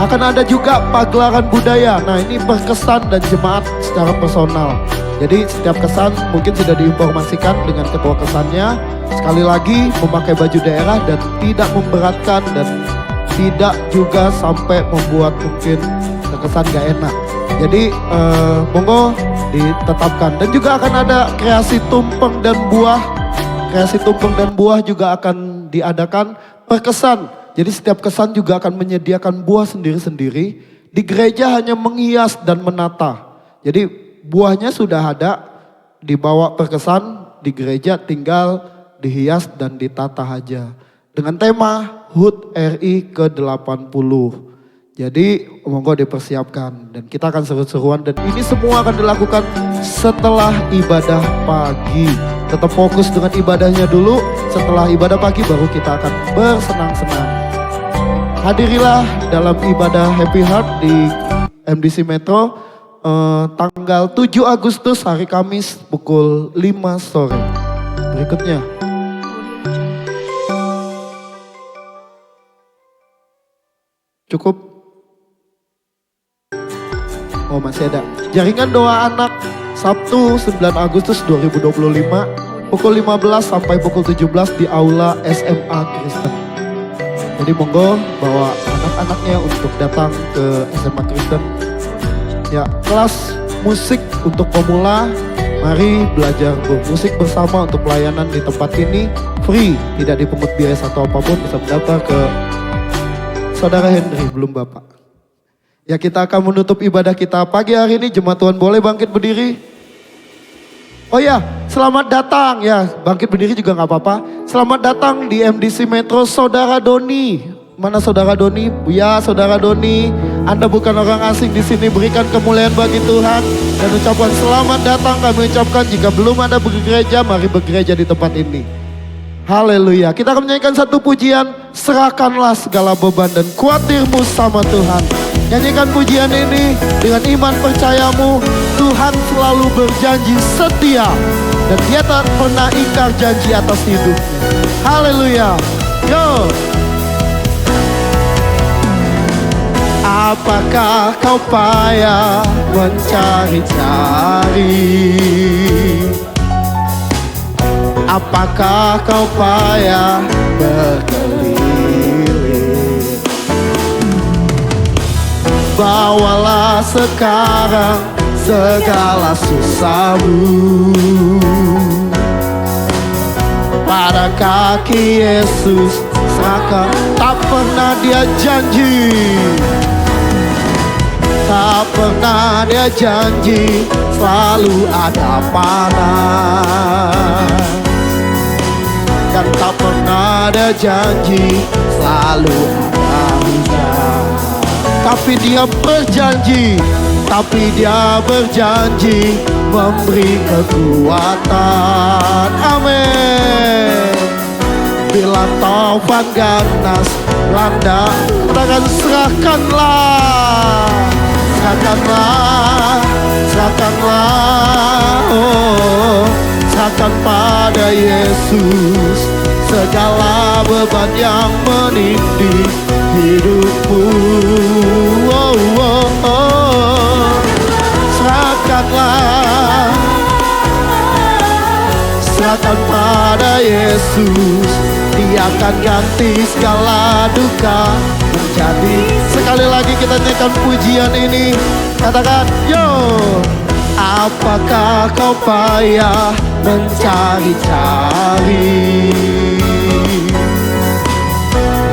akan ada juga pagelaran budaya, nah ini berkesan dan jemaat secara personal. Jadi setiap kesan mungkin sudah diinformasikan dengan ketua kesannya. Sekali lagi memakai baju daerah dan tidak memberatkan dan tidak juga sampai membuat mungkin terkesan gak enak. Jadi monggo ditetapkan. Dan juga akan ada kreasi tumpeng dan buah. Kreasi tumpeng dan buah juga akan diadakan perkesan. Jadi setiap kesan juga akan menyediakan buah sendiri-sendiri. Di gereja hanya menghias dan menata. Jadi buahnya sudah ada, dibawa perkesan, di gereja tinggal dihias dan ditata aja. Dengan tema HUT RI ke-80. Jadi monggo dipersiapkan dan kita akan seru-seruan dan ini semua akan dilakukan setelah ibadah pagi. Tetap fokus dengan ibadahnya dulu, setelah ibadah pagi baru kita akan bersenang-senang. Hadirilah dalam ibadah Happy Heart di MDC Metro tanggal 7 Agustus hari Kamis pukul 5 sore. Berikutnya. Cukup? Oh masih ada. Jaringan doa anak Sabtu 9 Agustus 2025 pukul 15 sampai pukul 17 di Aula SMA Kristen. Jadi monggo bawa anak-anaknya untuk datang ke SMA Kristen. Ya, kelas musik untuk pemula, mari belajar bermusik bersama untuk pelayanan di tempat ini free, tidak dipungut biaya satu apapun, bisa mendaftar ke Saudara Henry, belum Bapak. Ya, kita akan menutup ibadah kita pagi hari ini. Jemaat Tuhan boleh bangkit berdiri. Oh ya, selamat datang ya, bangkit berdiri juga nggak apa-apa. Selamat datang di MDC Metro Saudara Doni. Mana Saudara Doni? Ya, Saudara Doni, Anda bukan orang asing di sini. Berikan kemuliaan bagi Tuhan dan ucapkan selamat datang. Kami ucapkan jika belum ada bergereja, mari bergereja di tempat ini. Haleluya. Kita akan menyanyikan satu pujian. Serahkanlah segala beban dan khawatirmu sama Tuhan. Nyanyikan pujian ini dengan iman percayamu. Tuhan selalu berjanji setia. Dan dia tak pernah ingkar janji atas hidupnya. Haleluya. Yo. Apakah kau payah mencari-cari? Apakah kau payah berkeliling? Bawalah sekarang segala susahmu pada kaki Yesus, serahkan. Tak pernah dia janji, tak pernah dia janji selalu ada panas. Dan tak pernah ada janji selalu ada hujan. Tapi dia berjanji memberi kekuatan. Amin. Bila taufan ganas melanda, katakan serahkanlah. Oh, serahkan pada Yesus segala beban yang menindih hidupmu. Oh, oh, oh. Serahkan pada Yesus, dia akan ganti segala duka menjadi. Sekali lagi kita nyanyikan pujian ini, katakan yo. Apakah kau payah mencari-cari?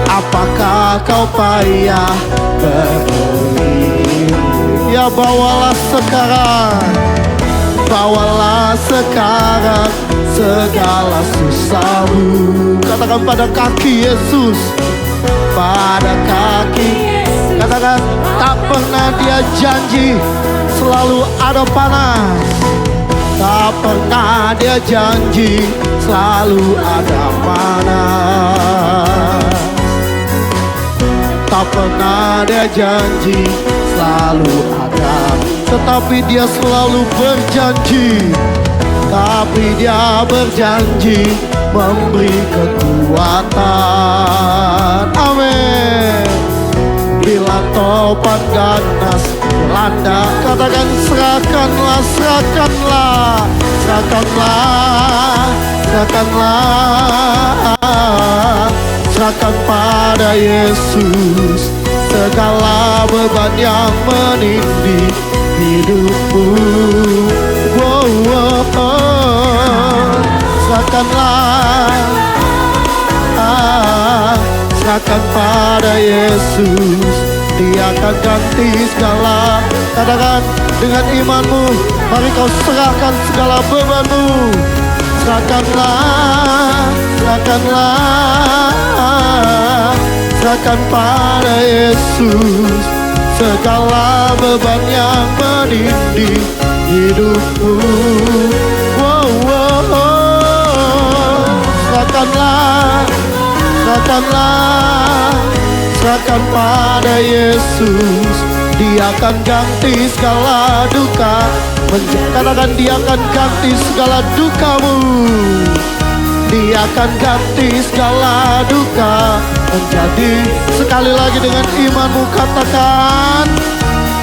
Apakah kau payah berkeliling? Ya bawalah sekarang segala susahmu. Katakan pada kaki Yesus, pada kaki. Katakan tak pernah dia janji selalu ada panas. Tak pernah dia janji selalu ada panas. Tak pernah dia janji selalu ada. Tetapi dia selalu berjanji. Tapi dia berjanji memberi kekuatan. Amin. Bila topan ganas melanda, katakan serahkanlah. Serahkan pada Yesus segala beban yang menindih hidupmu. Wow, wow, oh. Serahkan pada Yesus, dia akan ganti segala. Katakan dengan imanmu, mari kau serahkan segala bebanmu. Serahkan pada Yesus segala beban yang menindih hidupmu. Wow, wow, oh. Serahkan pada Yesus, dia akan ganti segala duka. Katakan dia akan ganti segala dukamu. Dia akan ganti segala duka menjadi. Sekali lagi dengan imanmu katakan,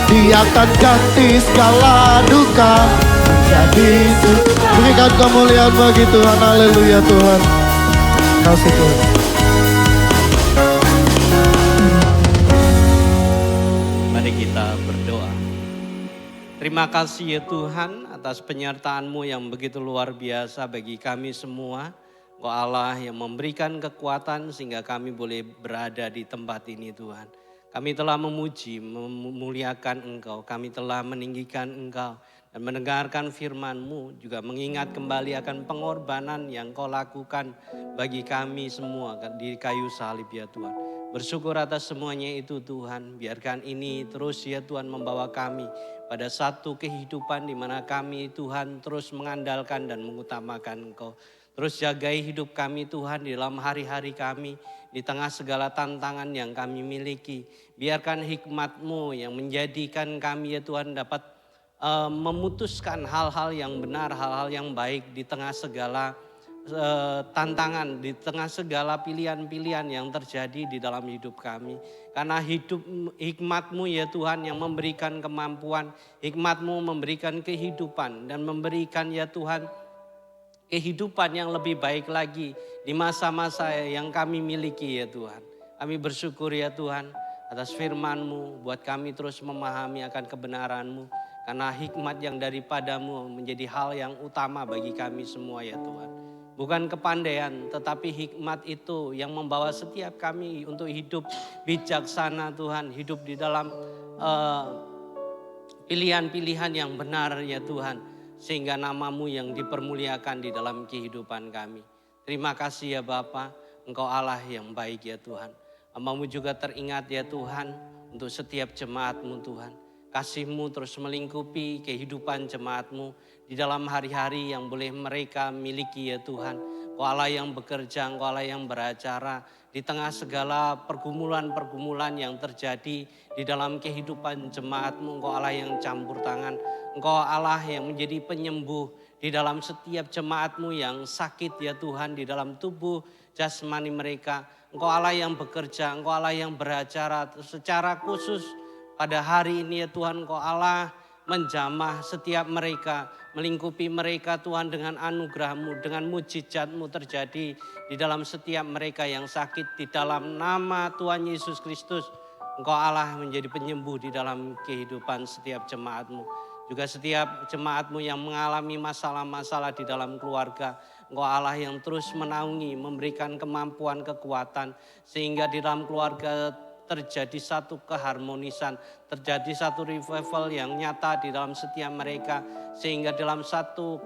dia akan ganti segala duka menjadi. Berikan kemuliaan bagi Tuhan. Haleluya Tuhan. Kasih Tuhan. Mari kita berdoa. Terima kasih ya Tuhan atas penyertaan-Mu yang begitu luar biasa bagi kami semua. Engkau Allah yang memberikan kekuatan sehingga kami boleh berada di tempat ini Tuhan. Kami telah memuji, memuliakan Engkau, kami telah meninggikan Engkau. Dan mendengarkan firman-Mu juga mengingat kembali akan pengorbanan yang Kau lakukan bagi kami semua di kayu salib ya Tuhan. Bersyukur atas semuanya itu Tuhan. Biarkan ini terus ya Tuhan membawa kami pada satu kehidupan di mana kami Tuhan terus mengandalkan dan mengutamakan Engkau. Terus jagai hidup kami Tuhan di dalam hari-hari kami. Di tengah segala tantangan yang kami miliki. Biarkan hikmat-Mu yang menjadikan kami ya Tuhan dapat memutuskan hal-hal yang benar, hal-hal yang baik di tengah segala tantangan, di tengah segala pilihan-pilihan yang terjadi di dalam hidup kami. Karena hikmat-Mu ya Tuhan yang memberikan kemampuan, hikmat-Mu memberikan kehidupan dan memberikan ya Tuhan kehidupan yang lebih baik lagi di masa-masa yang kami miliki ya Tuhan. Kami bersyukur ya Tuhan atas firman-Mu, buat kami terus memahami akan kebenaran-Mu. Karena hikmat yang daripada-Mu menjadi hal yang utama bagi kami semua ya Tuhan. Bukan kepandaian, tetapi hikmat itu yang membawa setiap kami untuk hidup bijaksana Tuhan. Hidup di dalam pilihan-pilihan yang benar ya Tuhan. Sehingga nama-Mu yang dipermuliakan di dalam kehidupan kami. Terima kasih ya Bapa, Engkau Allah yang baik ya Tuhan. Hamba-Mu juga teringat ya Tuhan untuk setiap jemaat-Mu Tuhan. Kasih-Mu terus melingkupi kehidupan jemaat-Mu di dalam hari-hari yang boleh mereka miliki ya Tuhan. Engkau Allah yang bekerja, Engkau Allah yang beracara di tengah segala pergumulan-pergumulan yang terjadi di dalam kehidupan jemaat-Mu. Engkau Allah yang campur tangan, Engkau Allah yang menjadi penyembuh di dalam setiap jemaat-Mu yang sakit ya Tuhan di dalam tubuh jasmani mereka. Engkau Allah yang bekerja, Engkau Allah yang beracara secara khusus. Pada hari ini ya Tuhan, Engkau Allah menjamah setiap mereka, melingkupi mereka Tuhan dengan anugerah-Mu, dengan mujizat-Mu terjadi di dalam setiap mereka yang sakit. Di dalam nama Tuhan Yesus Kristus, Engkau Allah menjadi penyembuh di dalam kehidupan setiap jemaat-Mu. Juga setiap jemaat-Mu yang mengalami masalah-masalah di dalam keluarga, Engkau Allah yang terus menaungi, memberikan kemampuan, kekuatan, sehingga di dalam keluarga terjadi satu keharmonisan, terjadi satu revival yang nyata di dalam setiap mereka. Sehingga dalam satu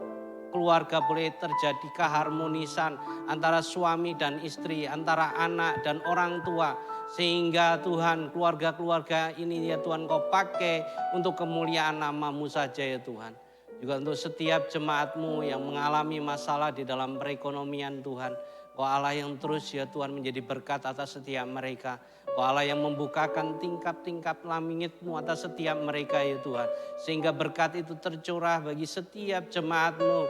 keluarga boleh terjadi keharmonisan antara suami dan istri, antara anak dan orang tua. Sehingga Tuhan keluarga-keluarga ini ya Tuhan Kau pakai untuk kemuliaan nama-Mu saja ya Tuhan. Juga untuk setiap jemaat-Mu yang mengalami masalah di dalam perekonomian Tuhan. Kau Allah yang terus ya Tuhan menjadi berkat atas setiap mereka. Kau Allah yang membukakan tingkap-tingkap langit-Mu atas setiap mereka ya Tuhan. Sehingga berkat itu tercurah bagi setiap jemaat-Mu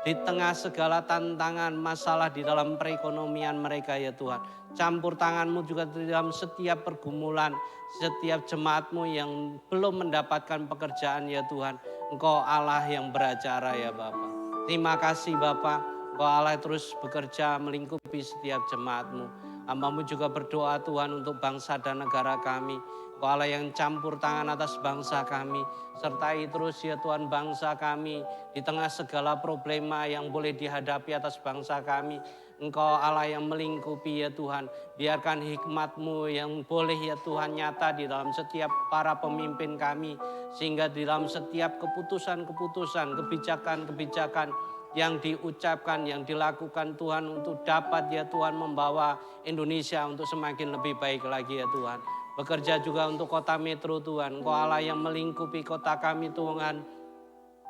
di tengah segala tantangan masalah di dalam perekonomian mereka ya Tuhan. Campur tangan-Mu juga di dalam setiap pergumulan, setiap jemaat-Mu yang belum mendapatkan pekerjaan ya Tuhan. Engkau Allah yang beracara ya Bapa. Terima kasih Bapa. Engkau Allah terus bekerja melingkupi setiap jemaat-Mu. Hamba-Mu juga berdoa Tuhan untuk bangsa dan negara kami. Engkau Allah yang campur tangan atas bangsa kami. Sertai terus ya Tuhan bangsa kami di tengah segala problema yang boleh dihadapi atas bangsa kami. Engkau Allah yang melingkupi ya Tuhan. Biarkan hikmat-Mu yang boleh ya Tuhan nyata di dalam setiap para pemimpin kami. Sehingga di dalam setiap keputusan-keputusan, kebijakan-kebijakan yang diucapkan, yang dilakukan Tuhan untuk dapat ya Tuhan membawa Indonesia untuk semakin lebih baik lagi ya Tuhan. Bekerja juga untuk kota metro Tuhan. Engkau Allah yang melingkupi kota kami Tuhan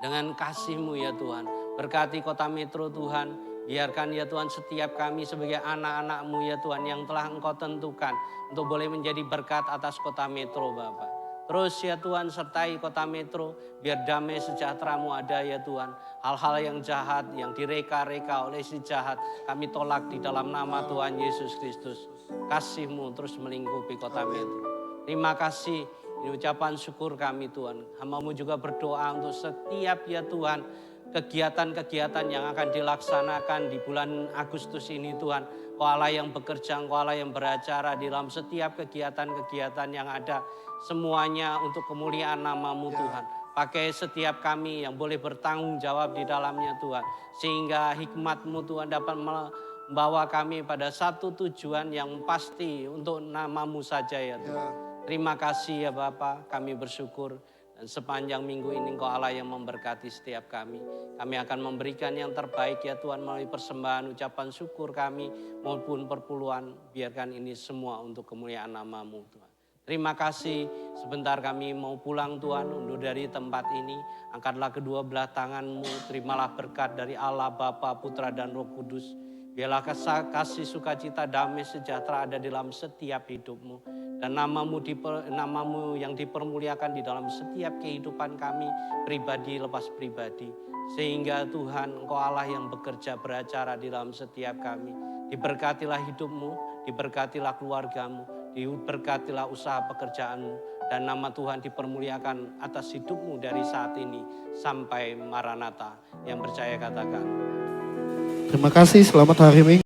dengan kasih-Mu ya Tuhan. Berkati kota metro Tuhan. Biarkan ya Tuhan setiap kami sebagai anak-anak-Mu ya Tuhan yang telah Engkau tentukan untuk boleh menjadi berkat atas kota metro Bapa. Terus ya Tuhan sertai kota metro, biar damai sejahtera-Mu ada ya Tuhan. Hal-hal yang jahat, yang direka-reka oleh si jahat, kami tolak di dalam nama Tuhan Yesus Kristus. Kasih-Mu terus melingkupi kota metro. Terima kasih, ini ucapan syukur kami Tuhan. Hamba-Mu juga berdoa untuk setiap ya Tuhan, kegiatan-kegiatan yang akan dilaksanakan di bulan Agustus ini Tuhan. Engkau Allah yang bekerja, Engkau Allah yang beracara di dalam setiap kegiatan-kegiatan yang ada. Semuanya untuk kemuliaan nama-Mu Tuhan. Pakai setiap kami yang boleh bertanggung jawab di dalamnya Tuhan. Sehingga hikmat-Mu Tuhan dapat membawa kami pada satu tujuan yang pasti untuk nama-Mu saja ya Tuhan. Terima kasih ya Bapa, kami bersyukur. Dan Dan sepanjang minggu ini Engkau Allah yang memberkati setiap kami. Kami akan memberikan yang terbaik ya Tuhan melalui persembahan, ucapan syukur kami maupun perpuluhan. Biarkan ini semua untuk kemuliaan nama-Mu Tuhan. Terima kasih, sebentar kami mau pulang Tuhan, undur dari tempat ini. Angkatlah kedua belah tangan-Mu, terimalah berkat dari Allah, Bapa, Putra, dan Roh Kudus. Biarlah kasih sukacita, damai, sejahtera ada dalam setiap hidup-Mu. Dan namamu yang dipermuliakan di dalam setiap kehidupan kami, pribadi lepas pribadi. Sehingga Tuhan, Engkau Allah yang bekerja beracara di dalam setiap kami. Diberkatilah hidupmu, diberkatilah keluargamu, diberkatilah usaha pekerjaanmu, dan nama Tuhan dipermuliakan atas hidupmu dari saat ini sampai Maranatha. Yang percaya katakan. Terima kasih, selamat hari Minggu.